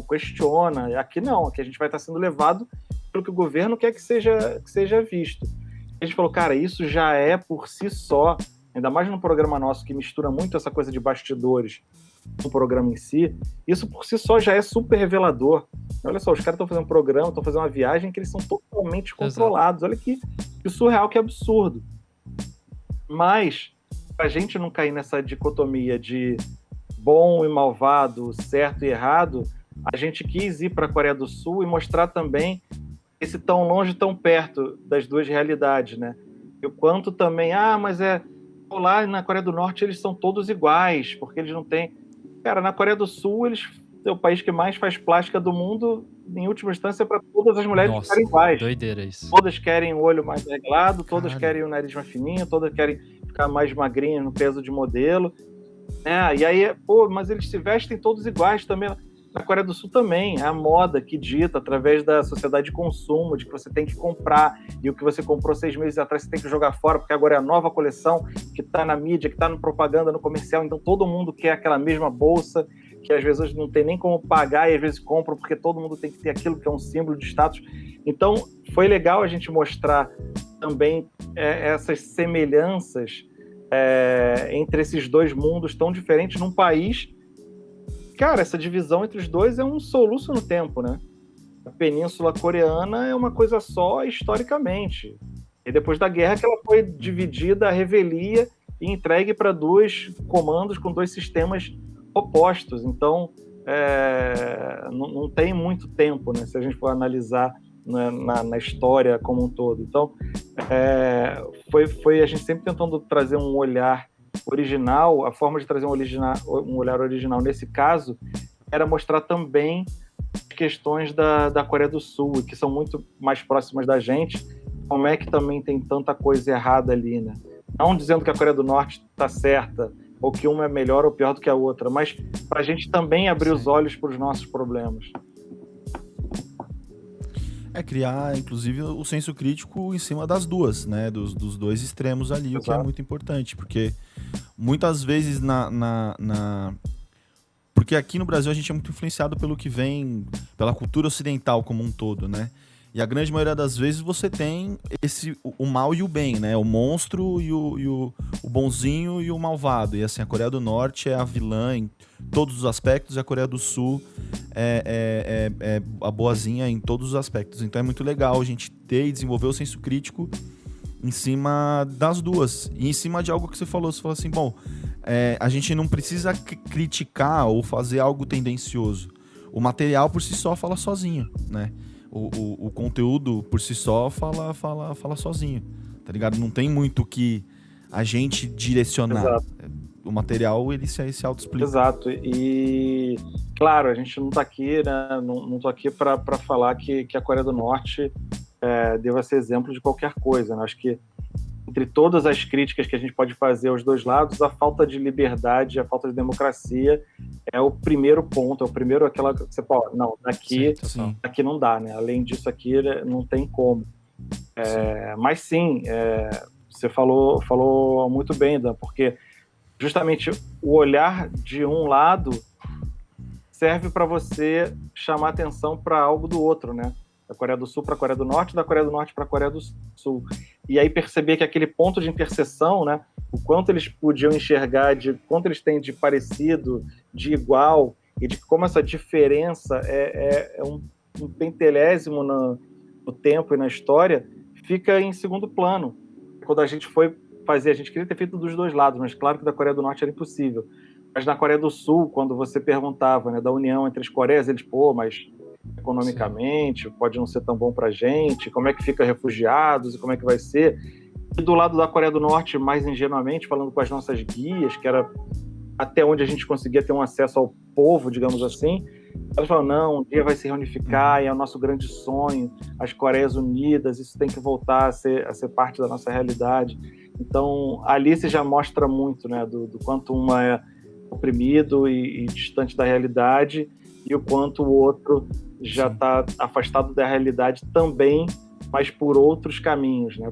questiona. Aqui não, aqui a gente vai estar sendo levado pelo que o governo quer que seja visto. A gente falou, cara, isso já é por si só, ainda mais num programa nosso que mistura muito essa coisa de bastidores no programa em si, isso por si só já é super revelador. Olha só, os caras estão fazendo um programa, estão fazendo uma viagem que eles são totalmente controlados. Olha que surreal, que absurdo. Mas, pra gente não cair nessa dicotomia de bom e malvado, certo e errado, a gente quis ir para a Coreia do Sul e mostrar também esse tão longe, tão perto das 2 realidades, né? E o quanto também, mas lá na Coreia do Norte eles são todos iguais, porque eles não têm... Cara, na Coreia do Sul, eles é o país que mais faz plástica do mundo, em última instância, para todas as mulheres ficarem iguais. Doideira isso. Todas querem o olho mais reglado, todas querem o nariz mais fininho, todas querem ficar mais magrinhas no peso de modelo. E aí, mas eles se vestem todos iguais também. Na Coreia do Sul também, é a moda que dita através da sociedade de consumo, de que você tem que comprar, e o que você comprou 6 meses atrás você tem que jogar fora, porque agora é a nova coleção que está na mídia, que está no propaganda, no comercial, então todo mundo quer aquela mesma bolsa, que às vezes não tem nem como pagar, e às vezes compram, porque todo mundo tem que ter aquilo que é um símbolo de status. Então, foi legal a gente mostrar também essas semelhanças entre esses 2 mundos tão diferentes num país. Cara, essa divisão entre os 2 é um soluço no tempo, né? A Península Coreana é uma coisa só historicamente. E depois da guerra que ela foi dividida à revelia e entregue para 2 comandos com 2 sistemas opostos. Então, não tem muito tempo, né? Se a gente for analisar na história como um todo. Então, foi a gente sempre tentando trazer um olhar original. A forma de trazer um olhar original nesse caso era mostrar também questões da Coreia do Sul, que são muito mais próximas da gente, como é que também tem tanta coisa errada ali, né? Não dizendo que a Coreia do Norte está certa, ou que uma é melhor ou pior do que a outra, mas para a gente também abrir os olhos para os nossos problemas. Criar, inclusive, o senso crítico em cima das 2, né? Dos 2 extremos ali. Exato. O que é muito importante, porque muitas vezes porque aqui no Brasil a gente é muito influenciado pelo que vem, pela cultura ocidental como um todo, né? E a grande maioria das vezes você tem o mal e o bem, né? O monstro e o bonzinho e o malvado. E assim, a Coreia do Norte é a vilã em todos os aspectos, e a Coreia do Sul é a boazinha em todos os aspectos. Então é muito legal a gente ter e desenvolver o senso crítico em cima das duas. E em cima de algo que você falou assim, bom, a gente não precisa criticar ou fazer algo tendencioso. O material por si só fala sozinho, né? O conteúdo por si só fala sozinho, tá ligado? Não tem muito que a gente direcionar. Exato. O material, ele se auto-explica. Exato. E, claro, a gente não tá aqui, né? Não tô aqui para falar que a Coreia do Norte deva ser exemplo de qualquer coisa, né? Acho que entre todas as críticas que a gente pode fazer aos dois lados, a falta de liberdade, a falta de democracia é o primeiro ponto, é o primeiro aquela que você fala, não, aqui não dá, né? Além disso aqui não tem como. Mas sim, você falou muito bem, Dan, porque justamente o olhar de um lado serve para você chamar atenção para algo do outro, né? Da Coreia do Sul para a Coreia do Norte, da Coreia do Norte para a Coreia do Sul. E aí perceber que aquele ponto de interseção, né, o quanto eles podiam enxergar, de quanto eles têm de parecido, de igual, e de como essa diferença é um pentelésimo no tempo e na história, fica em segundo plano. Quando a gente foi fazer, a gente queria ter feito dos dois lados, mas claro que da Coreia do Norte era impossível. Mas na Coreia do Sul, quando você perguntava, né, da união entre as Coreias, eles, mas economicamente, pode não ser tão bom pra gente, como é que fica refugiados e como é que vai ser. E do lado da Coreia do Norte, mais ingenuamente, falando com as nossas guias, que era até onde a gente conseguia ter um acesso ao povo, digamos assim, elas falaram, não, um dia vai se reunificar, e é o nosso grande sonho, as Coreias Unidas, isso tem que voltar a ser parte da nossa realidade. Então, ali se já mostra muito, né, do quanto uma é oprimido e distante da realidade, e o quanto o outro já está afastado da realidade também, mas por outros caminhos, né?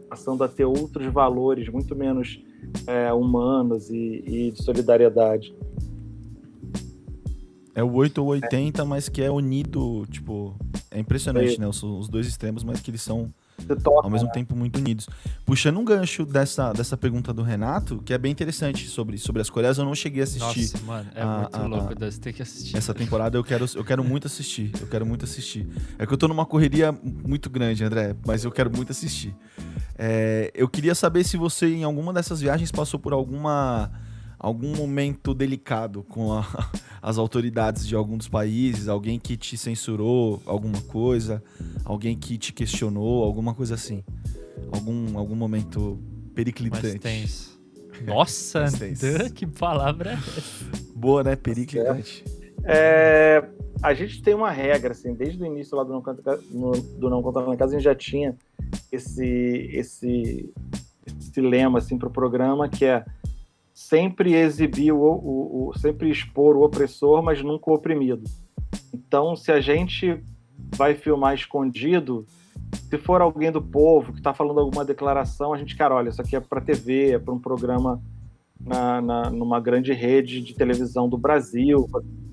Passando a ter outros valores muito menos humanos e de solidariedade. É o 8 ou 80, mas que é unido, tipo... É impressionante, né? Os dois extremos, mas que eles são... ao mesmo tempo muito unidos. Puxando um gancho dessa pergunta do Renato, que é bem interessante sobre as Coreias, eu não cheguei a assistir. Nossa, mano, é muito louco, você tem que assistir. Essa temporada eu quero muito assistir, É que eu tô numa correria muito grande, André, mas eu quero muito assistir. Eu queria saber se você, em alguma dessas viagens, passou por algum momento delicado com as autoridades de algum dos países, alguém que te censurou alguma coisa, alguém que te questionou, alguma coisa assim. Algum momento periclitante. Mas tenso. Nossa, que palavra é essa? Boa, né? Periclitante. A gente tem uma regra, assim, desde o início lá do Não Contar na Casa, a gente já tinha esse lema, assim, pro programa, que é sempre exibir, sempre expor o opressor, mas nunca o oprimido. Então, se a gente vai filmar escondido, se for alguém do povo que está falando alguma declaração, a gente, cara, olha, isso aqui é para TV, é para um programa numa grande rede de televisão do Brasil,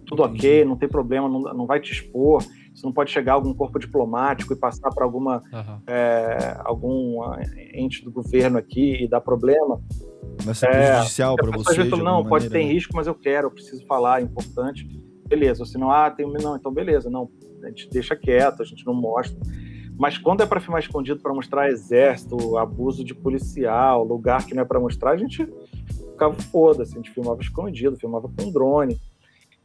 tudo ok, não tem problema, não vai te expor, você não pode chegar a algum corpo diplomático e passar para algum ente do governo aqui e dar problema. Vai ser prejudicial para você? Não, pode ter risco, mas eu preciso falar, é importante. Beleza, ou se não, então beleza, não, a gente deixa quieto, a gente não mostra. Mas quando é para filmar escondido, para mostrar exército, abuso de policial, lugar que não é para mostrar, a gente ficava foda-se, a gente filmava escondido, filmava com drone.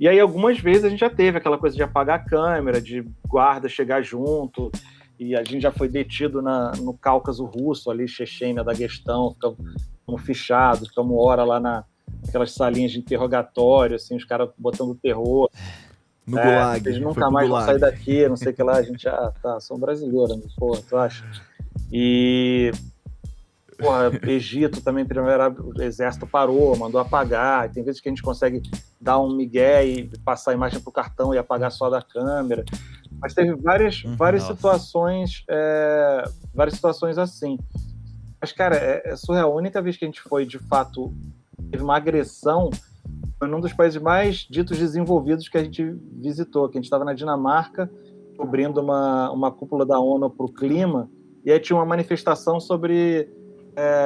E aí algumas vezes a gente já teve aquela coisa de apagar a câmera, de guarda chegar junto, e a gente já foi detido no Cáucaso Russo, ali, Chechênia, Daguestão, ficamos fichados, ficamos hora lá naquelas salinhas de interrogatório, assim, os caras botando terror. No Gulag. Eles nunca mais vão sair daqui, não sei o que lá, a gente, são brasileiros, né? Porra, tu acha? E, Egito também, o exército parou, mandou apagar, tem vezes que a gente consegue dar um migué e passar a imagem pro cartão e apagar só da câmera, mas teve várias situações assim. Mas, cara, é surreal. A única vez que a gente foi, de fato, teve uma agressão foi num dos países mais ditos desenvolvidos que a gente visitou, que a gente estava na Dinamarca, cobrindo uma cúpula da ONU para o clima, e aí tinha uma manifestação sobre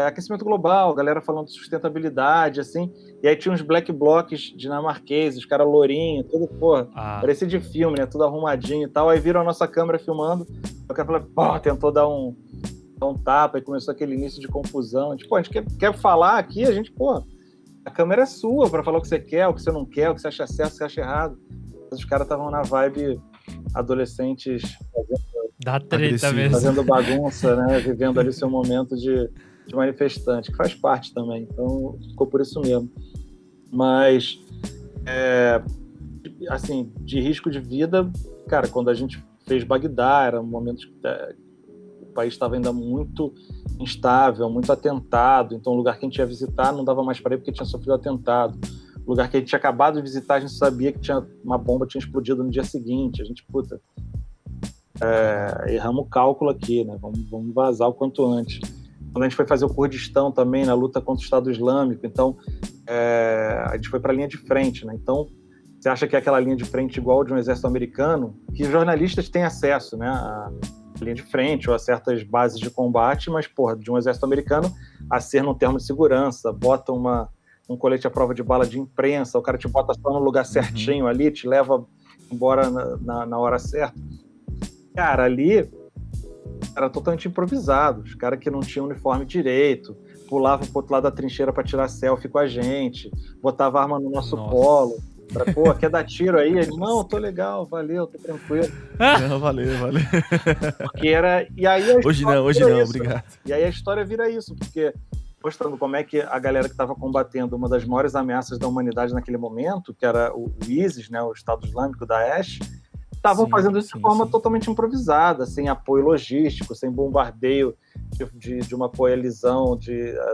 aquecimento global, galera falando de sustentabilidade, assim, e aí tinha uns black blocs dinamarqueses, os caras lourinhos, tudo, porra, parecia de filme, né, tudo arrumadinho e tal, aí viram a nossa câmera filmando, o cara falou, pô, tentou dar um tapa, e começou aquele início de confusão, a gente quer falar aqui, a gente, pô, a câmera é sua para falar o que você quer, o que você não quer, o que você acha certo, o que você acha errado. Os caras estavam na vibe adolescentes Dá treta mesmo. fazendo bagunça, né? Vivendo ali seu momento de manifestante, que faz parte também. Então, ficou por isso mesmo. Mas, assim, de risco de vida, cara, quando a gente fez Bagdá, era um momento que o país estava ainda muito instável, muito atentado. Então, o lugar que a gente ia visitar não dava mais para ir porque tinha sofrido atentado. O lugar que a gente tinha acabado de visitar, a gente sabia que uma bomba tinha explodido no dia seguinte. A gente, erramos o cálculo aqui, né? Vamos vazar o quanto antes. Quando a gente foi fazer o Kurdistão também, na luta contra o Estado Islâmico, então a gente foi para a linha de frente, né? Então, você acha que é aquela linha de frente igual de um exército americano, que os jornalistas têm acesso, né? A linha de frente ou a certas bases de combate, mas, porra, de um exército americano a ser num termo de segurança, bota um colete à prova de bala de imprensa, o cara te bota só no lugar certinho ali, te leva embora na hora certa. Cara, ali era totalmente improvisado. Os caras que não tinham uniforme direito, pulavam pro outro lado da trincheira para tirar selfie com a gente, botava arma no nosso colo. Pô, quer dar tiro aí? Ele, não, tô legal, valeu, tô tranquilo. Não, valeu. Porque era... E aí hoje não, isso, obrigado. Né? E aí a história vira isso, porque mostrando como é que a galera que estava combatendo uma das maiores ameaças da humanidade naquele momento, que era o ISIS, né, o Estado Islâmico, Daesh, estavam fazendo isso de forma totalmente improvisada, sem apoio logístico, sem bombardeio de uma coalizão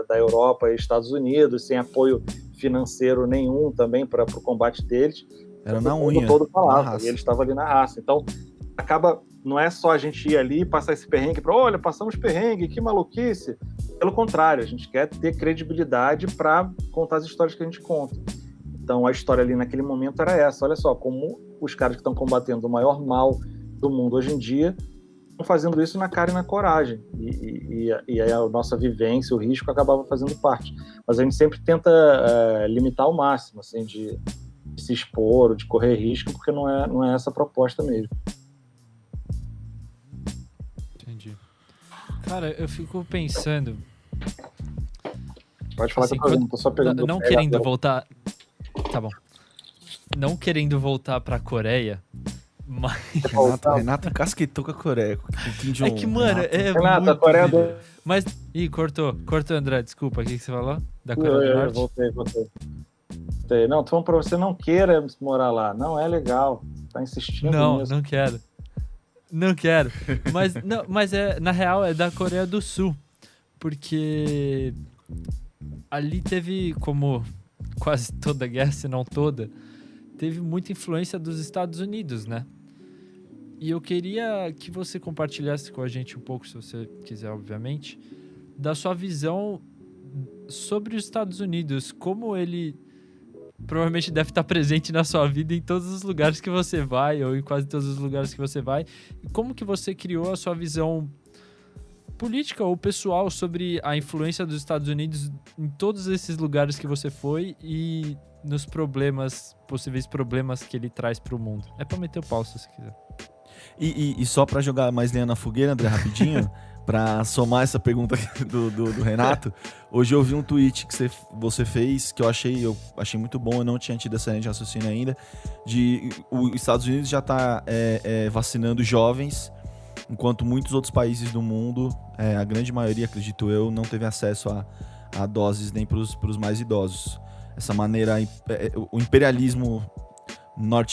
da Europa e Estados Unidos, sem apoio financeiro nenhum também para o combate deles. Era na unha. Todo falava, e eles estavam ali na raça. Então, não é só a gente ir ali e passar esse perrengue para, olha, passamos perrengue, que maluquice. Pelo contrário, a gente quer ter credibilidade para contar as histórias que a gente conta. Então, a história ali naquele momento era essa. Olha só, como os caras que estão combatendo o maior mal do mundo hoje em dia estão fazendo isso na cara e na coragem. E aí a nossa vivência, o risco, acabava fazendo parte. Mas a gente sempre tenta limitar ao máximo, assim, de se expor, de correr risco, porque não é essa a proposta mesmo. Entendi. Cara, eu fico pensando... Pode falar, assim, que eu tô só pegando... Não querendo voltar... Tá bom. Não querendo voltar pra Coreia, mas... Renato casquetou com a Coreia. Com Kim Jong-un. É que, mano, Renato, muito... a Coreia do... Mas... Ih, cortou, André, desculpa. O que você falou? Da Coreia do Norte? Voltei. Não, tô falando pra você, não queira morar lá. Não é legal. Tá insistindo nisso. Não quero. Não quero. Mas na real é da Coreia do Sul. Porque ali teve, como quase toda guerra, se não toda, teve muita influência dos Estados Unidos, né? E eu queria que você compartilhasse com a gente um pouco, se você quiser, obviamente, da sua visão sobre os Estados Unidos, como ele provavelmente deve estar presente na sua vida em todos os lugares que você vai, ou em quase todos os lugares que você vai. E como que você criou a sua visão política ou pessoal sobre a influência dos Estados Unidos em todos esses lugares que você foi e nos possíveis problemas que ele traz para o mundo? É para meter o pau, se você quiser. E só para jogar mais lenha na fogueira, André, rapidinho, para somar essa pergunta do Renato, hoje eu vi um tweet que você fez que eu achei muito bom, eu não tinha tido essa linha de raciocínio ainda, de os Estados Unidos já está vacinando jovens, enquanto muitos outros países do mundo, a grande maioria, acredito eu, não teve acesso a doses nem para os mais idosos. Essa maneira, o imperialismo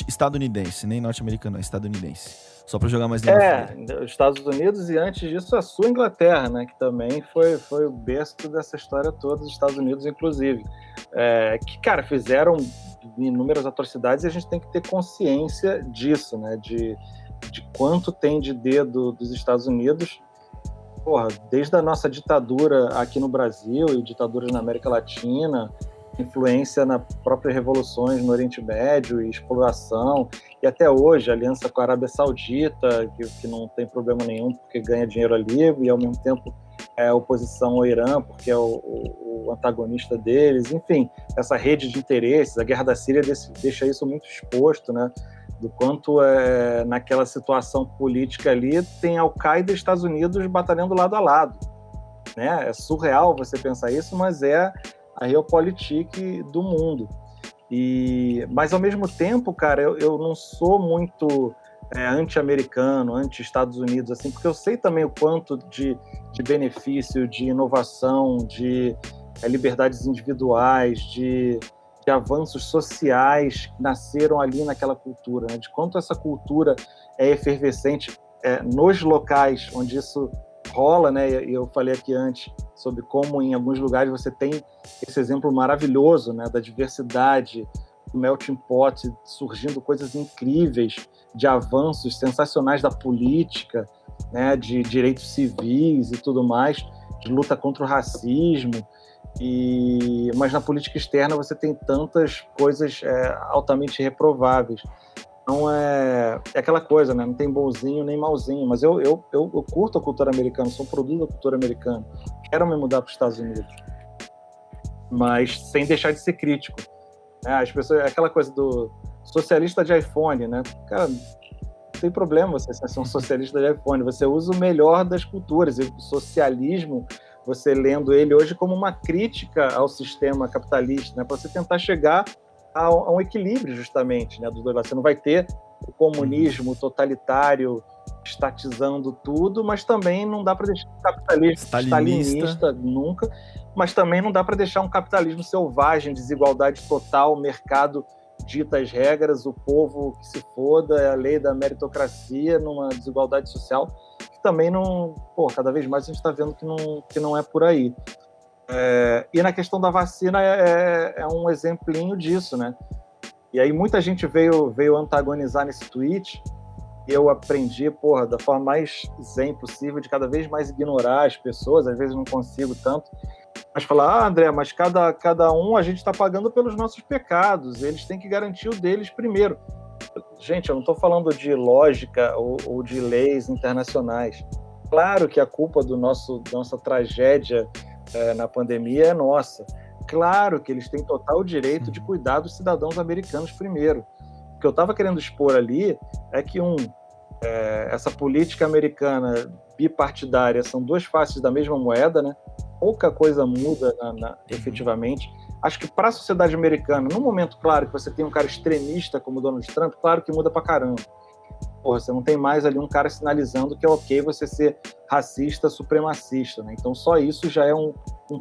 estadunidense, nem norte-americano, é estadunidense. Só para jogar mais os Estados Unidos e antes disso a sua Inglaterra, né, que também foi o berço dessa história toda, os Estados Unidos inclusive, que, cara, fizeram inúmeras atrocidades e a gente tem que ter consciência disso, né, de quanto tem de dedo dos Estados Unidos, porra, desde a nossa ditadura aqui no Brasil e ditaduras na América Latina, influência na próprias revoluções no Oriente Médio e exploração, e até hoje a aliança com a Arábia Saudita, que não tem problema nenhum porque ganha dinheiro ali e ao mesmo tempo oposição ao Irã, porque é o antagonista deles, enfim, essa rede de interesses, a guerra da Síria deixa isso muito exposto, né? Do quanto naquela situação política ali tem Al-Qaeda e Estados Unidos batalhando lado a lado, né? É surreal você pensar isso, mas é a realpolitik do mundo. Mas, ao mesmo tempo, cara, eu não sou muito anti-americano, anti-Estados Unidos, assim, porque eu sei também o quanto de benefício, de inovação, de liberdades individuais, de avanços sociais que nasceram ali naquela cultura, né? De quanto essa cultura é efervescente nos locais onde isso rola, né? E eu falei aqui antes sobre como em alguns lugares você tem esse exemplo maravilhoso, né? Da diversidade, do melting pot, surgindo coisas incríveis, de avanços sensacionais da política, né? De direitos civis e tudo mais, de luta contra o racismo. Mas na política externa você tem tantas coisas altamente reprováveis. Então é aquela coisa, né? Não tem bonzinho nem malzinho, mas eu curto a cultura americana, sou um produto da cultura americana, quero me mudar para os Estados Unidos, mas sem deixar de ser crítico, né? As pessoas, aquela coisa do socialista de iPhone, né? Cara, não tem problema você ser um socialista de iPhone, você usa o melhor das culturas, e o socialismo, você lendo ele hoje como uma crítica ao sistema capitalista, né? Para você tentar chegar a um equilíbrio, justamente, né, dos dois lados. Você não vai ter o comunismo totalitário estatizando tudo, mas também não dá para deixar um capitalismo stalinista nunca, mas também não dá para deixar um capitalismo selvagem, desigualdade total, mercado dita as regras, o povo que se foda, é a lei da meritocracia numa desigualdade social, que também não... cada vez mais a gente está vendo que não é por aí. E na questão da vacina é um exemplinho disso, né? E aí muita gente veio antagonizar nesse tweet, e eu aprendi, da forma mais zen possível, de cada vez mais ignorar as pessoas, às vezes não consigo tanto, mas falar, André, mas cada um a gente está pagando pelos nossos pecados, eles têm que garantir o deles primeiro. Gente, eu não estou falando de lógica ou de leis internacionais. Claro que a culpa da nossa tragédia na pandemia é nossa. Claro que eles têm total direito de cuidar dos cidadãos americanos primeiro. O que eu estava querendo expor ali é que essa política americana bipartidária são duas faces da mesma moeda, né? Pouca coisa muda efetivamente. Acho que para a sociedade americana, num momento, claro, que você tem um cara extremista como o Donald Trump, claro que muda pra caramba. Você não tem mais ali um cara sinalizando que é ok você ser racista, supremacista, né? Então só isso já é um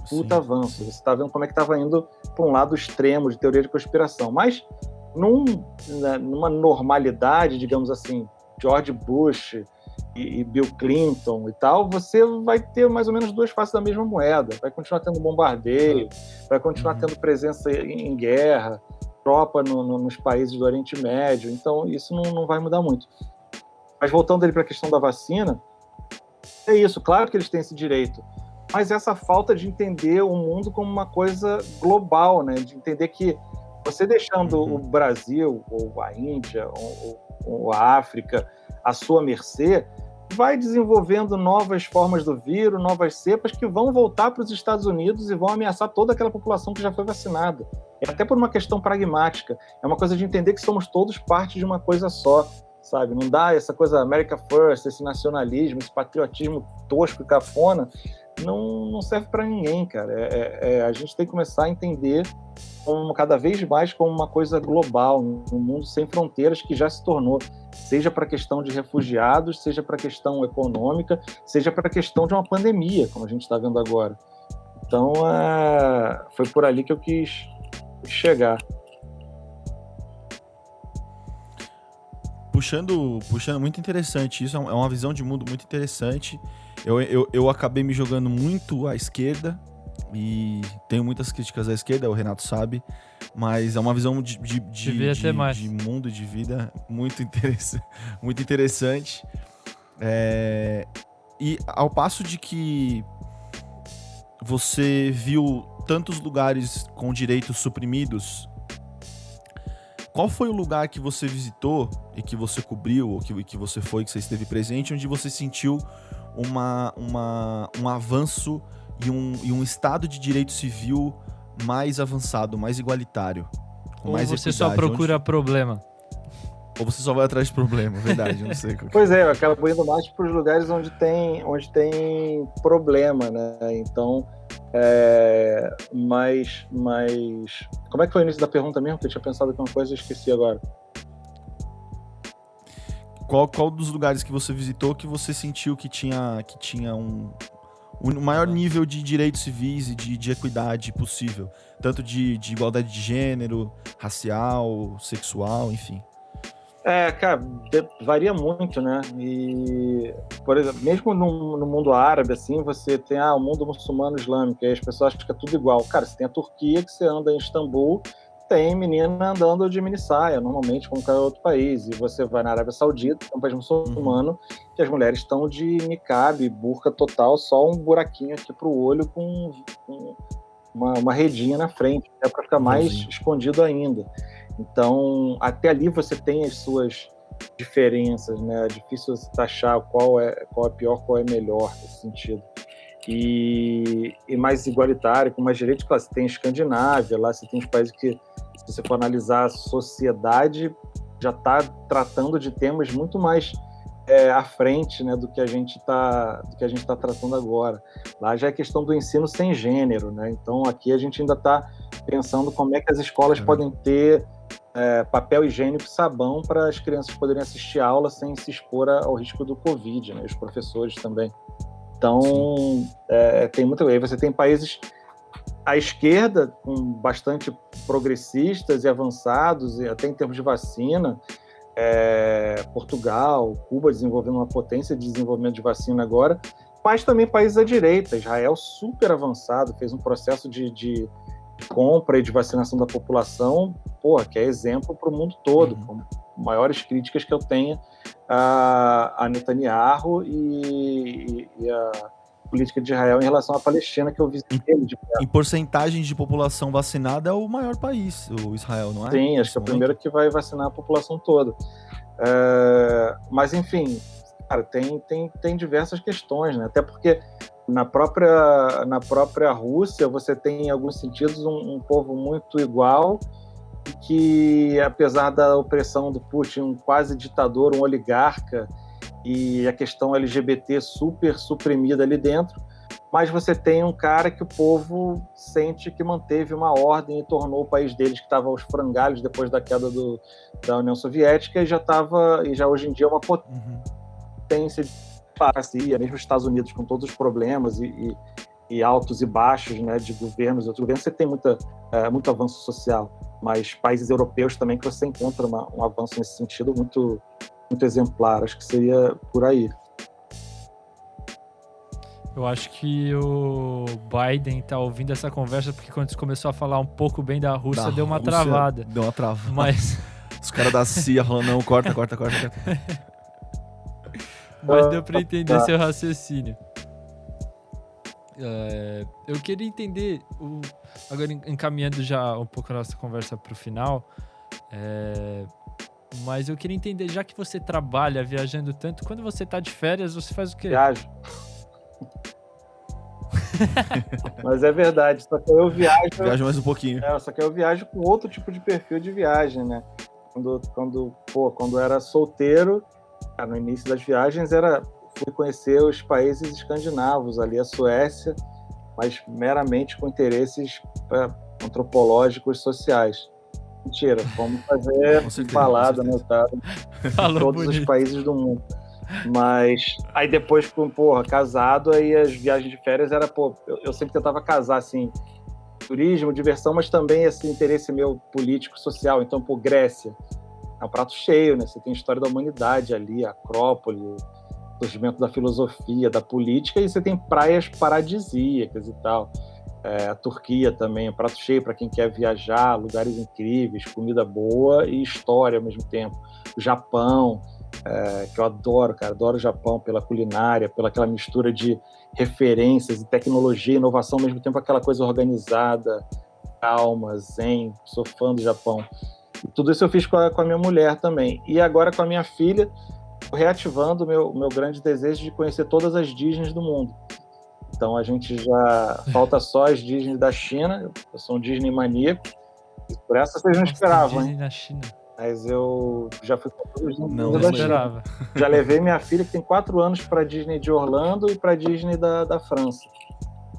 puta avanço. Você está vendo como é que estava indo para um lado extremo de teoria de conspiração. Mas numa normalidade, digamos assim, George Bush e Bill Clinton e tal, você vai ter mais ou menos duas faces da mesma moeda. Vai continuar tendo bombardeio, vai continuar tendo presença em guerra, tropa nos países do Oriente Médio, então isso não vai mudar muito. Mas voltando ali para a questão da vacina, é isso, claro que eles têm esse direito, mas essa falta de entender o mundo como uma coisa global, né? De entender que você deixando o Brasil, ou a Índia, ou a África à sua mercê, vai desenvolvendo novas formas do vírus, novas cepas que vão voltar para os Estados Unidos e vão ameaçar toda aquela população que já foi vacinada. É até por uma questão pragmática. É uma coisa de entender que somos todos parte de uma coisa só, sabe? Não dá essa coisa America First, esse nacionalismo, esse patriotismo tosco e cafona, não serve para ninguém, cara. A gente tem que começar a entender cada vez mais como uma coisa global, um mundo sem fronteiras que já se tornou, seja para a questão de refugiados, seja para a questão econômica, seja para a questão de uma pandemia, como a gente está vendo agora. Então, foi por ali que eu quis chegar. Puxando, muito interessante isso, é uma visão de mundo muito interessante. Eu acabei me jogando muito à esquerda, e tenho muitas críticas à esquerda, o Renato sabe, mas é uma visão de mundo, de vida muito interessante. E ao passo de que você viu tantos lugares com direitos suprimidos, qual foi o lugar que você visitou e que você cobriu, ou que você foi, que você esteve presente, onde você sentiu um avanço e um estado de direito civil mais avançado, mais igualitário. Com Ou mais você equidade, só procura problema? ou você só vai atrás de problema, verdade, não sei. Pois é, eu acabo indo mais para os lugares onde tem problema, né? Então, mas como é que foi o início da pergunta mesmo? Que eu tinha pensado em uma coisa e esqueci agora. Qual dos lugares que você visitou que você sentiu que tinha um maior nível de direitos civis e de equidade possível? Tanto de igualdade de gênero, racial, sexual, enfim. Cara, varia muito, né? E, por exemplo, mesmo no mundo árabe, assim, você tem o mundo muçulmano islâmico, e as pessoas acham que é tudo igual. Cara, você tem a Turquia, que você anda em Istambul, tem menina andando de minissaia, normalmente, como qualquer outro país. E você vai na Arábia Saudita, que é um país muçulmano, que as mulheres estão de niqab, burca total, só um buraquinho aqui pro olho com uma redinha na frente, para ficar mais escondido ainda. Então, até ali você tem as suas diferenças, né? É difícil você taxar qual é pior, qual é melhor nesse sentido. E mais igualitário, com mais direitos, claro, você tem a Escandinávia, lá você tem os países que, se você for analisar a sociedade, já está tratando de temas muito mais à frente, né, do que a gente está tratando agora. Lá já é questão do ensino sem gênero, né? Então aqui a gente ainda está pensando como é que as escolas podem ter papel higiênico e sabão para as crianças poderem assistir aula sem se expor ao risco do Covid, né? Os professores também. Então, tem muito... Aí você tem países à esquerda, com bastante progressistas e avançados, e até em termos de vacina, Portugal, Cuba desenvolvendo uma potência de desenvolvimento de vacina agora, mas também países à direita. Israel super avançado, fez um processo de compra e de vacinação da população, que é exemplo para o mundo todo, com maiores críticas que eu tenho a Netanyahu e a política de Israel em relação à Palestina, que eu visitei de perto. Em porcentagem de população vacinada é o maior país, o Israel, não é? Sim, acho que é o primeiro que vai vacinar a população toda. Mas, enfim, cara, tem diversas questões, né? Até porque na própria Rússia você tem, em alguns sentidos, um povo muito igual, que, apesar da opressão do Putin, um quase ditador, um oligarca, e a questão LGBT super suprimida ali dentro, mas você tem um cara que o povo sente que manteve uma ordem e tornou o país deles, que estava aos frangalhos depois da queda da União Soviética, e já hoje em dia é uma potência de democracia, mesmo os Estados Unidos, com todos os problemas e altos e baixos, né, de governos e outros governos, você tem muito avanço social, mas países europeus também que você encontra um avanço nesse sentido muito, muito exemplar. Acho que seria por aí. Eu acho que o Biden tá ouvindo essa conversa porque quando começou a falar um pouco bem da Rússia, deu uma travada. Deu uma travada. Mas... Os caras da CIA falando, não, corta. Mas deu pra entender seu raciocínio. Eu queria entender, agora encaminhando já um pouco a nossa conversa pro final, mas eu queria entender, já que você trabalha viajando tanto, quando você tá de férias, você faz o quê? Viajo. Mas é verdade, só que eu viajo... Viajo mais um pouquinho. Só que eu viajo com outro tipo de perfil de viagem, né? Quando eu era solteiro, no início das viagens, fui conhecer os países escandinavos, ali a Suécia, mas meramente com interesses antropológicos, sociais. Mentira, vamos fazer balada anotada em todos os países do mundo. Mas aí depois, casado, aí as viagens de férias eu sempre tentava casar, assim, turismo, diversão, mas também esse interesse meu político, social. Então, Grécia é um prato cheio, né? Você tem a história da humanidade ali, a Acrópole, surgimento da filosofia, da política, e você tem praias paradisíacas e tal. A Turquia também é um prato cheio para quem quer viajar, lugares incríveis, comida boa e história ao mesmo tempo. O Japão, que eu adoro, cara, adoro o Japão pela culinária, pela aquela mistura de referências e tecnologia, inovação, ao mesmo tempo aquela coisa organizada, calma, zen, sou fã do Japão. E tudo isso eu fiz com a minha mulher também. E agora com a minha filha, reativando o meu grande desejo de conhecer todas as Disneys do mundo. Então a gente já... Falta só as Disney da China, eu sou um Disney maníaco, e por essa vocês não esperavam, Disney hein? na China. Mas eu já fui para todos os Não Disney da China. esperava. Já levei minha filha, que tem 4 anos, para Disney de Orlando e para Disney da França.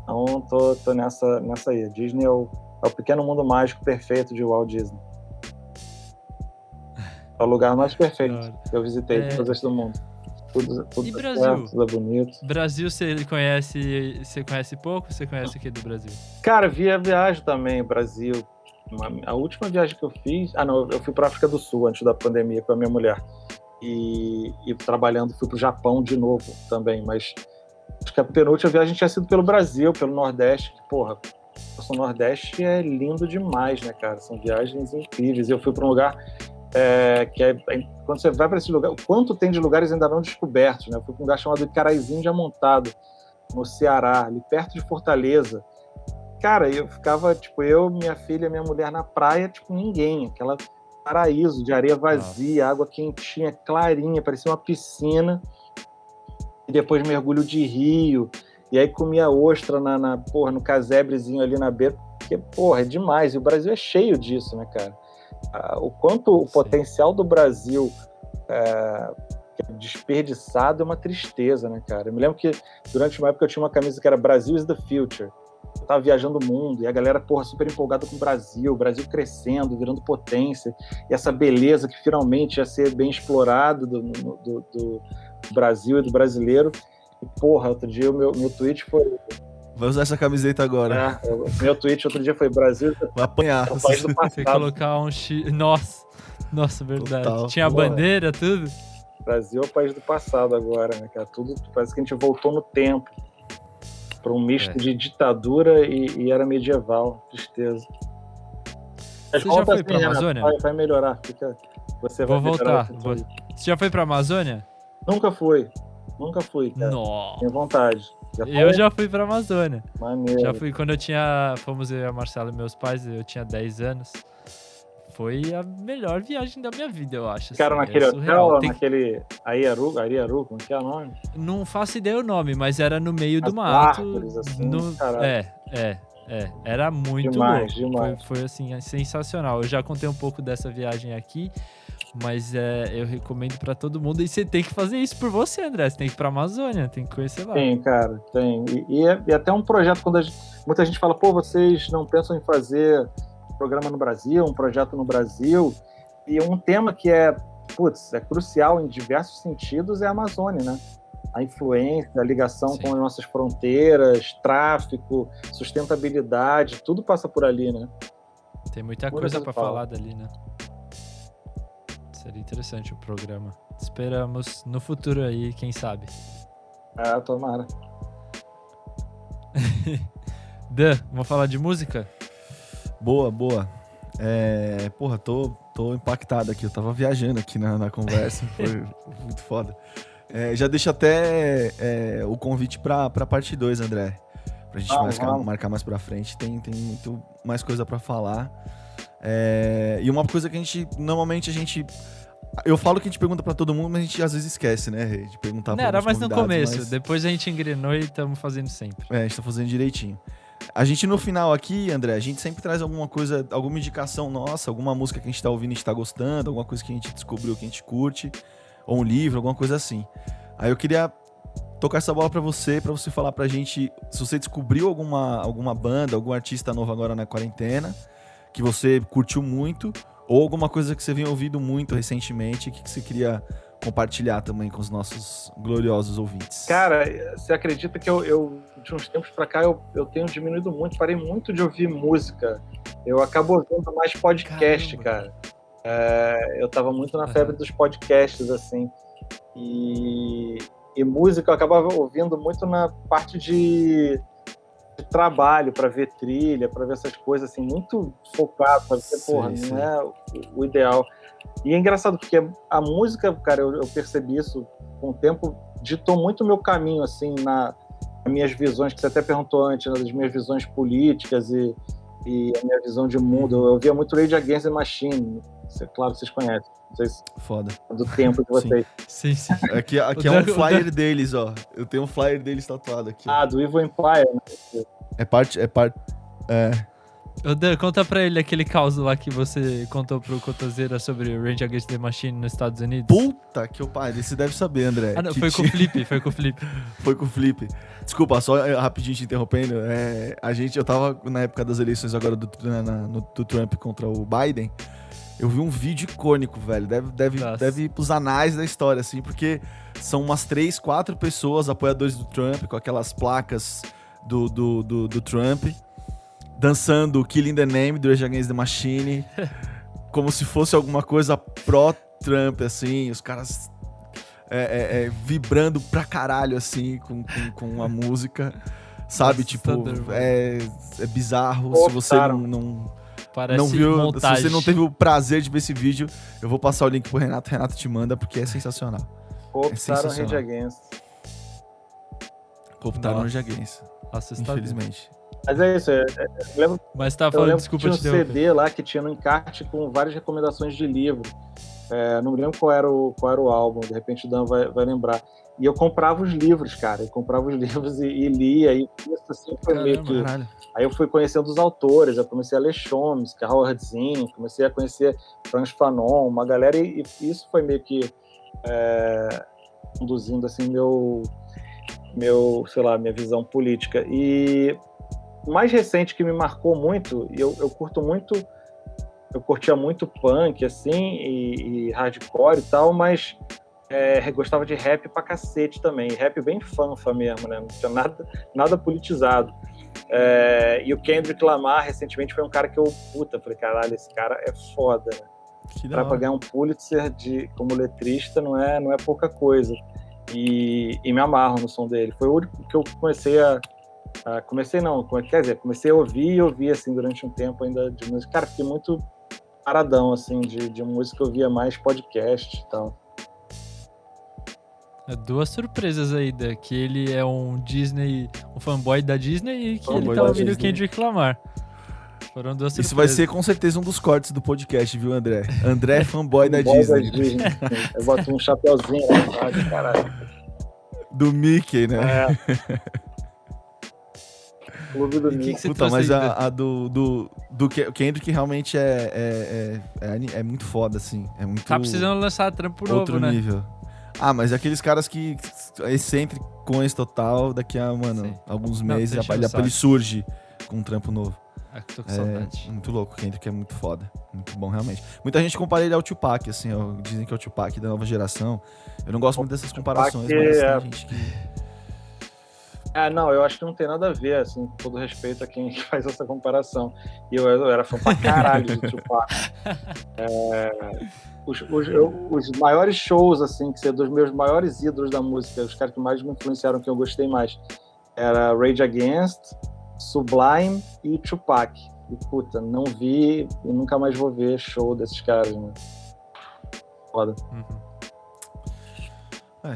Então tô nessa aí. A Disney é o pequeno mundo mágico perfeito de Walt Disney. É o lugar mais perfeito que eu visitei de todos do mundo. Tudo E é Brasil? certo, tudo é bonito. Brasil, você conhece pouco? Você conhece aqui do Brasil? Cara, viagem também, Brasil. A última viagem que eu fiz... eu fui para África do Sul antes da pandemia com a minha mulher. E trabalhando, fui pro Japão de novo também, mas acho que a penúltima viagem tinha sido pelo Brasil, pelo Nordeste, que, porra, o Nordeste é lindo demais, né, cara? São viagens incríveis. Eu fui para um lugar quando você vai para esse lugar, o quanto tem de lugares ainda não descobertos, né? Eu fui para um lugar chamado Icaraizinho de Amontado, no Ceará, ali perto de Fortaleza. Cara, eu ficava, tipo, eu, minha filha, minha mulher na praia, tipo, ninguém, aquela paraíso de areia vazia, água quentinha, clarinha, parecia uma piscina, e depois mergulho de rio, e aí comia ostra no casebrezinho ali na beira, porque, porra, é demais, e o Brasil é cheio disso, né, cara? O quanto o potencial do Brasil é desperdiçado é uma tristeza, né, cara? Eu me lembro que durante uma época eu tinha uma camisa que era Brasil is the Future. Eu tava viajando o mundo e a galera, porra, super empolgada com o Brasil crescendo, virando potência, e essa beleza que finalmente ia ser bem explorado do Brasil e do brasileiro. E, porra, outro dia o meu tweet foi... Vai usar essa camiseta agora. Meu tweet outro dia foi Brasil... Vai apanhar. É o país do passado. Tem que colocar um X... Nossa, verdade. Total. Tinha a bandeira, tudo. Brasil é o país do passado agora, né, cara? Tudo, parece que a gente voltou no tempo para um misto de ditadura e era medieval. Tristeza. Você já foi pra Amazônia? Vai melhorar. Vou voltar. Você já foi pra Amazônia? Nunca fui, cara. Nossa. Tenho vontade. Eu já fui pra Amazônia. Maneiro. Já fui quando fomos eu e a Marcela e meus pais, eu tinha 10 anos. Foi a melhor viagem da minha vida, eu acho. Cara, assim, naquele hotel, surreal. naquele Ariaru, como que é o nome? Não faço ideia o nome, mas era no meio do As mato. árvores, assim, caralho. Era muito Demais, louco. demais. Foi assim, sensacional. Eu já contei um pouco dessa viagem aqui, mas eu recomendo pra todo mundo. E você tem que fazer isso por você, André. Você tem que ir pra Amazônia, tem que conhecer lá. Tem, cara, tem. E até um projeto, muita gente fala, pô, vocês não pensam em fazer um programa no Brasil, um projeto no Brasil, e um tema que é crucial em diversos sentidos é a Amazônia, né? A influência, a ligação com as nossas fronteiras, tráfico, sustentabilidade, tudo passa por ali, né? Tem muita coisa pra falar dali, né? Seria interessante o programa. Esperamos no futuro aí, quem sabe. Tomara. Dan, vamos falar de música? Boa. Porra, tô impactado aqui. Eu tava viajando aqui na conversa. Foi muito foda. Já deixa até o convite pra parte 2, André. Pra gente marcar mais pra frente. Tem muito mais coisa pra falar. E uma coisa que normalmente a gente... Eu falo que a gente pergunta pra todo mundo, mas a gente às vezes esquece, né, de perguntar pra era mais no começo. Mas... Depois a gente engrenou e estamos fazendo sempre. A gente tá fazendo direitinho. A gente no final aqui, André, a gente sempre traz alguma coisa, alguma indicação nossa, alguma música que a gente tá ouvindo e a gente tá gostando, alguma coisa que a gente descobriu que a gente curte, ou um livro, alguma coisa assim. Aí eu queria tocar essa bola pra você falar pra gente se você descobriu alguma banda, algum artista novo agora na quarentena, que você curtiu muito, ou alguma coisa que você vem ouvindo muito recentemente, que você queria compartilhar também com os nossos gloriosos ouvintes. Cara, você acredita que eu de uns tempos pra cá, eu tenho diminuído muito, parei muito de ouvir música. Eu acabo ouvindo mais podcast, cara. Eu tava muito na febre dos podcasts, assim. E música eu acabava ouvindo muito na parte de trabalho, para ver trilha, para ver essas coisas, assim, muito focado, para ver, não é o ideal. E é engraçado, porque a música, cara, eu percebi isso com o tempo, ditou muito o meu caminho, assim, nas minhas visões, que você até perguntou antes, né, das minhas visões políticas e e a minha visão de mundo. Eu via muito Rage Against the Machine, claro, vocês conhecem, não sei se Foda. do tempo de vocês. Sim, sim. Aqui é um flyer deles, ó. Eu tenho um flyer deles tatuado aqui. Ah, do Evil Empire, né? Ô, Dan, conta pra ele aquele caos lá que você contou pro Cotoseira sobre Rage Against the Machine nos Estados Unidos. Puta que eu pariu, você deve saber, André. Ah, não, foi com o Flip, foi com o Flip. Foi com o Flip. Desculpa, só rapidinho te interrompendo. Eu tava na época das eleições agora do Trump contra o Biden. Eu vi um vídeo icônico, velho. Deve ir pros anais da história, assim, porque são umas 3, 4 pessoas, apoiadores do Trump, com aquelas placas do Trump, dançando Killing the Name do Rage Against the Machine, como se fosse alguma coisa pró-Trump, assim, os caras vibrando pra caralho, assim, com a música, sabe? Nossa, tipo, é bizarro. Pô, se você Parece não viu, montagem. se você não teve o prazer de ver esse vídeo, eu vou passar o link pro Renato te manda, porque é sensacional. Cooptaram Rage Against. Cooptaram Rage Against, Assustador. infelizmente. Mas é isso, eu lembro. Mas tá Eu falando, lembro desculpa que te tinha um interromper. CD lá que tinha no encarte com várias recomendações de livro. Não me lembro qual era o álbum, de repente o Dan vai lembrar. E eu comprava os livros, cara. Eu comprava os livros e lia. E isso assim foi meio que. Caralho. Aí eu fui conhecendo os autores. Eu comecei a ler Chomsky, Howard Zinn, comecei a conhecer Frantz Fanon, uma galera. E isso foi meio que conduzindo assim sei lá, minha visão política. E o mais recente que me marcou muito, e eu curto muito, eu curtia muito punk, assim, e hardcore e tal, mas gostava de rap pra cacete também, rap bem fanfa mesmo, né, não tinha nada politizado. E o Kendrick Lamar, recentemente, foi um cara que eu falei, caralho, esse cara é foda, né? Pra ganhar um Pulitzer como letrista não é pouca coisa. E me amarro no som dele. Foi o único que eu comecei comecei a ouvir e ouvir assim, durante um tempo ainda de música. Cara, fiquei muito paradão assim, de música, eu ouvia mais podcast e tal. Duas surpresas aí, que ele é um fanboy da Disney e que Fanboy ele tá da ouvindo o Disney. Kendrick Lamar. Foram duas surpresas. Isso vai ser com certeza um dos cortes do podcast, viu, André? André fanboy da Disney. Eu boto um chapeuzinho lá, caralho. Do Mickey, né? Clube do E Mickey. que você Puta, trouxe mas aí, a do Kendrick realmente é muito foda, assim. É muito Tá precisando lançar trampo outro novo, né? nível. Ah, mas aqueles caras que excêntricos total, daqui a, Sim. alguns Não, meses, deixa eu saco. ele surge com um trampo novo. Tô com saudade. Muito louco, o Kendrick é muito foda. Muito bom, realmente. Muita gente compara ele ao Tupac, assim, dizem que é o Tupac da nova geração. Eu não gosto muito dessas comparações, mas tem gente que... Não, eu acho que não tem nada a ver, assim, com todo respeito a quem faz essa comparação. E eu era fã pra caralho do Tupac. Os maiores shows, assim, que são dos meus maiores ídolos da música, os caras que mais me influenciaram, que eu gostei mais, era Rage Against, Sublime e Tupac. E, puta, não vi e nunca mais vou ver show desses caras, né? Foda.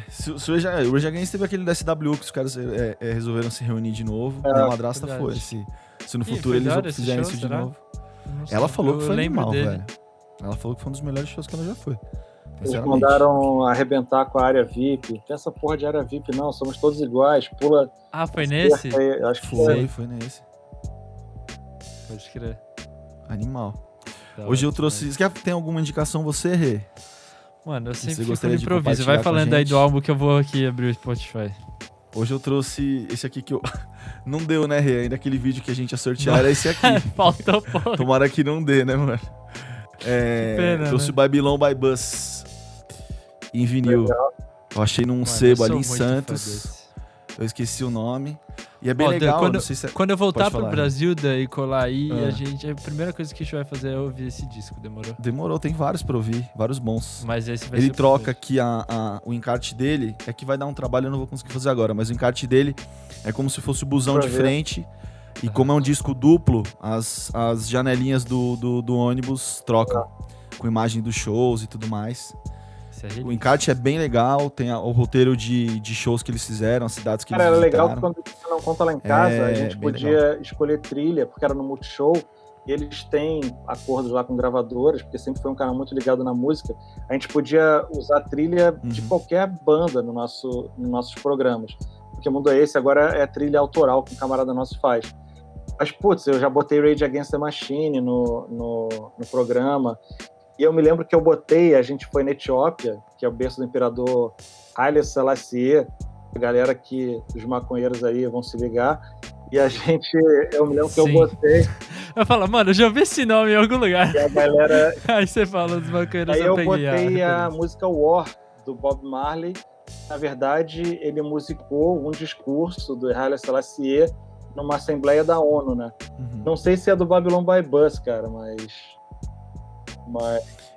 Se o Rage Against teve aquele da SW que os caras resolveram se reunir de novo. Minha madrasta verdade. foi. Se no futuro eles fizerem isso de novo. Ela falou que foi animal, velho. Ela falou que foi um dos melhores shows que ela já foi. Eles mandaram arrebentar com a área VIP. Tem essa porra de área VIP, não. Somos todos iguais. Pula. Ah, foi nesse? Acho que foi nesse. Pode crer. Animal. Hoje eu trouxe. Você tem alguma indicação, você, Rê? Mano, eu sempre Você fico gostaria no de improviso. compartilhar Vai com a falando aí gente? do álbum que eu vou aqui abrir o Spotify. Hoje eu trouxe esse aqui que eu... Não deu, né, Rê? Ainda aquele vídeo que a gente ia sortear era esse aqui. Faltou pouco. Tomara que não dê, né, mano? pena, trouxe né? o Babylon by Bus em vinil. Legal. Eu achei num Mano, sebo eu ali sou em muito fã Santos. desse. Eu esqueci o nome. E é bem Ó, legal. quando- não sei se Quando eu voltar Pode pro falar, Brasil e colar aí, Ah. a primeira coisa que a gente vai fazer é ouvir esse disco, demorou? Demorou, tem vários pra ouvir, vários bons. Mas esse vai Ele ser o troca primeiro. aqui o encarte dele, é que vai dar um trabalho, eu não vou conseguir fazer agora, mas o encarte dele é como se fosse o busão Pra de ver. frente, e como é um disco duplo, as janelinhas do ônibus trocam, com imagem dos shows e tudo mais. Isso é O relíquia. encarte é bem legal, tem o roteiro de shows que eles fizeram, as cidades que Cara, eles era legal visitaram. que quando você não conta lá em casa, a gente bem podia escolher trilha, porque era no Multishow, e eles têm acordos lá com gravadoras, porque sempre foi um canal muito ligado na música. A gente podia usar trilha de qualquer banda nos nossos programas. Porque o mundo é esse, agora é trilha autoral que um camarada nosso faz. Mas, putz, eu já botei Rage Against the Machine no programa. E eu me lembro que eu botei, a gente foi na Etiópia, que é o berço do imperador Haile Selassie, a galera que os maconheiros aí vão se ligar. E eu me lembro que eu botei. Eu falo, mano, eu já ouvi esse nome em algum lugar. E a galera. Aí você fala dos maconheiros, Aí eu peguei botei a música War, do Bob Marley. Na verdade, ele musicou um discurso do Haile Selassie numa assembleia da ONU, né? Não sei se é do Babylon by Bus, cara, mas...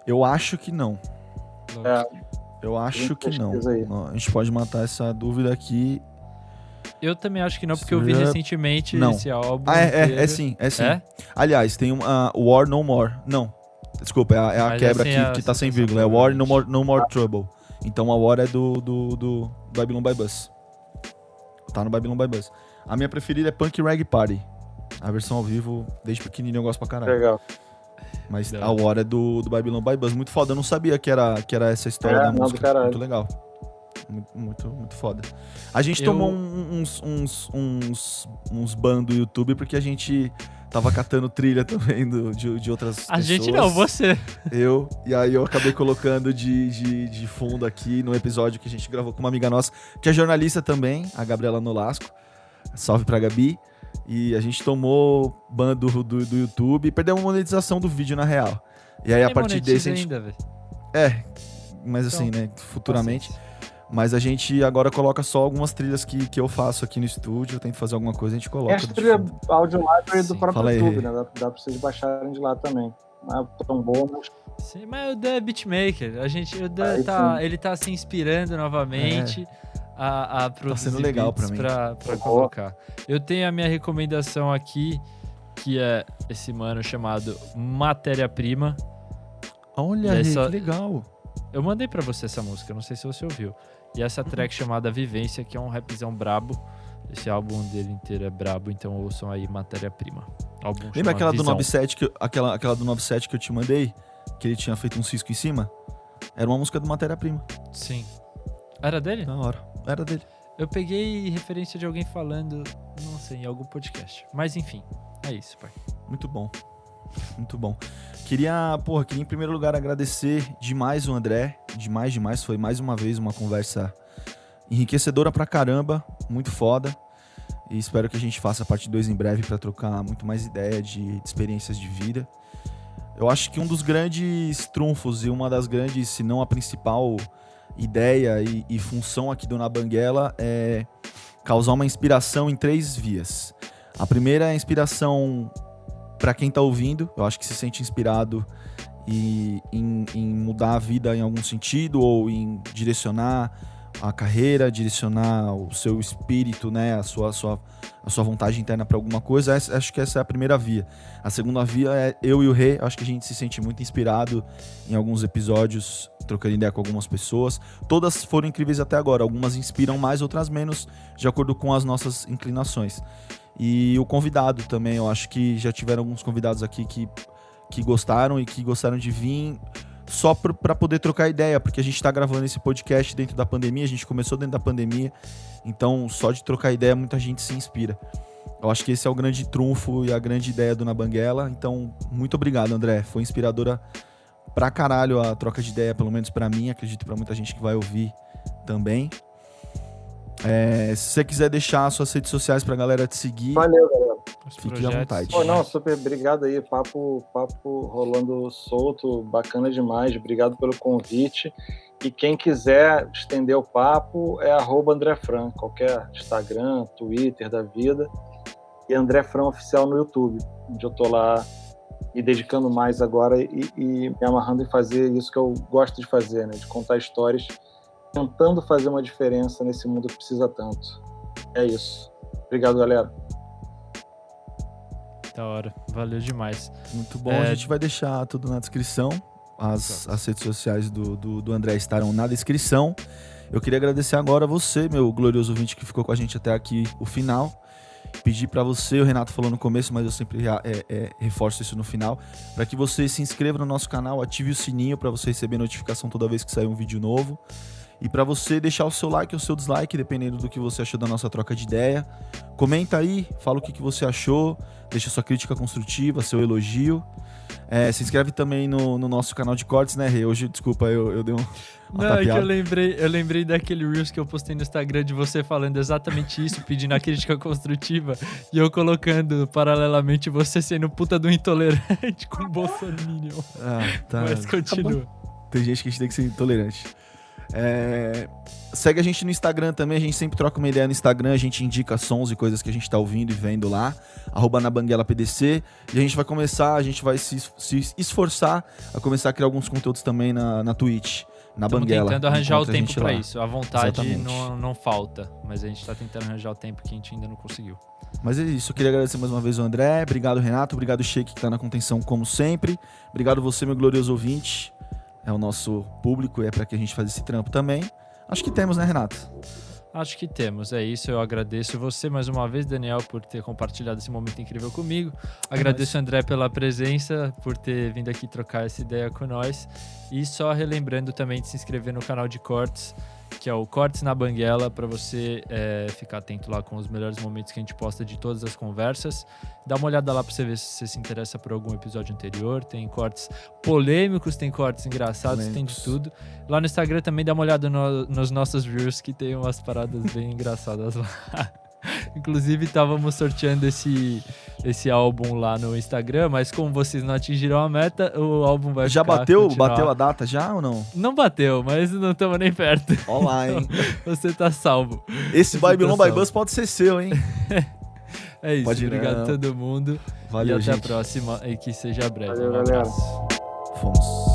Eu acho que não. Eu acho que não. Aí. A gente pode matar essa dúvida aqui. Eu também acho que não, porque eu vi recentemente esse álbum. É sim. É? Aliás, tem War No More. Não, desculpa, é a quebra aqui que tá sem vírgula. É War No More Trouble. Então a War é do Babylon by Bus. Tá no Babylon by Bus. A minha preferida é Punk Reggae Party. A versão ao vivo, desde pequenininho eu gosto pra caralho. Legal. Mas a War é do Babylon by Bus. Muito foda, eu não sabia que era essa história da música. Muito legal. Muito, muito foda. A gente tomou uns ban do YouTube porque a gente tava catando trilha também de outras pessoas. A gente não, você. E aí eu acabei colocando de fundo aqui no episódio que a gente gravou com uma amiga nossa, que é jornalista também, a Gabriela Nolasco. Salve pra Gabi. E a gente tomou ban do YouTube e perdeu a monetização do vídeo, na real. E aí, a partir desse, a gente... ainda, mas então, assim, né, futuramente... Mas a gente agora coloca só algumas trilhas que eu faço aqui no estúdio. Eu tento fazer alguma coisa, a gente coloca. É a trilha Audio Library do próprio YouTube, né? Dá pra vocês baixarem de lá também. Não é tão boa, mas... Sim, mas o Dan é beatmaker. Ele tá se inspirando novamente a produzir sendo legal pra mim. Pra colocar. Eu tenho a minha recomendação aqui, que é esse mano chamado Matéria Prima. Olha, que legal. Eu mandei pra você essa música, não sei se você ouviu. E essa track chamada Vivência, que é um rapzão brabo. Esse álbum dele inteiro é brabo, então ouçam aí Matéria Prima. Lembra aquela do 97 aquela do 97 que eu te mandei? Que ele tinha feito um cisco em cima? Era uma música do Matéria Prima. Sim. Era dele? Na hora. Era dele. Eu peguei referência de alguém falando, não sei, em algum podcast. Mas enfim, é isso, pai. Muito bom. Muito bom. Queria em primeiro lugar agradecer demais o André. Demais. Foi mais uma vez uma conversa enriquecedora pra caramba. Muito foda. E espero que a gente faça a parte 2 em breve pra trocar muito mais ideia de experiências de vida. Eu acho que um dos grandes trunfos e uma das grandes, se não a principal ideia e função aqui do Na Banguela é causar uma inspiração em 3 vias. A primeira é a inspiração para quem tá ouvindo. Eu acho que se sente inspirado em mudar a vida em algum sentido, ou em direcionar a carreira, direcionar o seu espírito, né, a sua vontade interna para alguma coisa. Acho que essa é a primeira via. A segunda via é eu e o Rê. Acho que a gente se sente muito inspirado em alguns episódios, trocando ideia com algumas pessoas. Todas foram incríveis até agora. Algumas inspiram mais, outras menos, de acordo com as nossas inclinações. E o convidado também, eu acho que já tiveram alguns convidados aqui que gostaram e que gostaram de vir só para poder trocar ideia, porque a gente tá gravando esse podcast dentro da pandemia, a gente começou dentro da pandemia, então só de trocar ideia muita gente se inspira. Eu acho que esse é o grande trunfo e a grande ideia do Na Banguela, então muito obrigado, André, foi inspiradora pra caralho a troca de ideia, pelo menos pra mim, acredito pra muita gente que vai ouvir também. Se você quiser deixar suas redes sociais pra galera te seguir, valeu, galera. Fique à vontade. Super obrigado aí, papo rolando solto, bacana demais, obrigado pelo convite. E quem quiser estender o papo é @AndréFran, qualquer Instagram, Twitter da vida, e André Fran Oficial no YouTube, onde eu tô lá me dedicando mais agora e me amarrando em fazer isso que eu gosto de fazer, né, de contar histórias, tentando fazer uma diferença nesse mundo que precisa tanto. É isso. Obrigado, galera. Da hora. Valeu demais. Muito bom. A gente vai deixar tudo na descrição. As redes sociais do André estarão na descrição. Eu queria agradecer agora a você, meu glorioso ouvinte, que ficou com a gente até aqui o final. Pedir para você, o Renato falou no começo, mas eu sempre reforço isso no final, para que você se inscreva no nosso canal, ative o sininho para você receber notificação toda vez que sair um vídeo novo. E para você deixar o seu like ou o seu dislike, dependendo do que você achou da nossa troca de ideia. Comenta aí, fala o que você achou, deixa sua crítica construtiva, seu elogio. Se inscreve também no nosso canal de cortes, né, Rê? Hoje, desculpa, eu dei uma Não, tapeada. é que eu lembrei daquele Reels que eu postei no Instagram de você falando exatamente isso, pedindo a crítica construtiva, e eu colocando paralelamente você sendo puta do intolerante com o Bolsonaro. Tá. Mas continua. Tem gente que a gente tem que ser intolerante. Segue a gente no Instagram também, a gente sempre troca uma ideia no Instagram, a gente indica sons e coisas que a gente tá ouvindo e vendo lá, @nabanguelapdc, e a gente vai se esforçar a começar a criar alguns conteúdos também na Twitch, na Estamos Banguela. tentando arranjar o Encontra a tempo gente pra lá. isso, a vontade Exatamente. não falta, mas a gente tá tentando arranjar o tempo que a gente ainda não conseguiu. Mas é isso, eu queria agradecer mais uma vez ao André, obrigado Renato, obrigado Sheik que tá na contenção como sempre, obrigado você, meu glorioso ouvinte, é o nosso público e é pra que a gente faça esse trampo também. Acho que temos, né, Renato? Acho que temos, é isso. Eu agradeço você mais uma vez, Daniel, por ter compartilhado esse momento incrível comigo. Agradeço, André, pela presença, por ter vindo aqui trocar essa ideia com nós. E só relembrando também de se inscrever no canal de cortes, que é o Cortes na Banguela, para você ficar atento lá com os melhores momentos que a gente posta de todas as conversas. Dá uma olhada lá para você ver se você se interessa por algum episódio anterior. Tem cortes polêmicos, tem cortes engraçados, tem de tudo. Lá no Instagram também dá uma olhada nos nossos Reels, que tem umas paradas bem engraçadas lá. Inclusive, estávamos sorteando esse álbum lá no Instagram, mas como vocês não atingiram a meta, o álbum vai Já ficar, bateu continuar. a data já ou não? Não bateu, mas não estamos nem perto. Olá, hein? Você tá salvo. Esse Você Babylon tá by salvo. Bus pode ser seu, hein? É isso, Pode obrigado não. a todo mundo. Valeu, e até gente. a próxima e que seja breve. Valeu, Um galera. abraço. Fomos.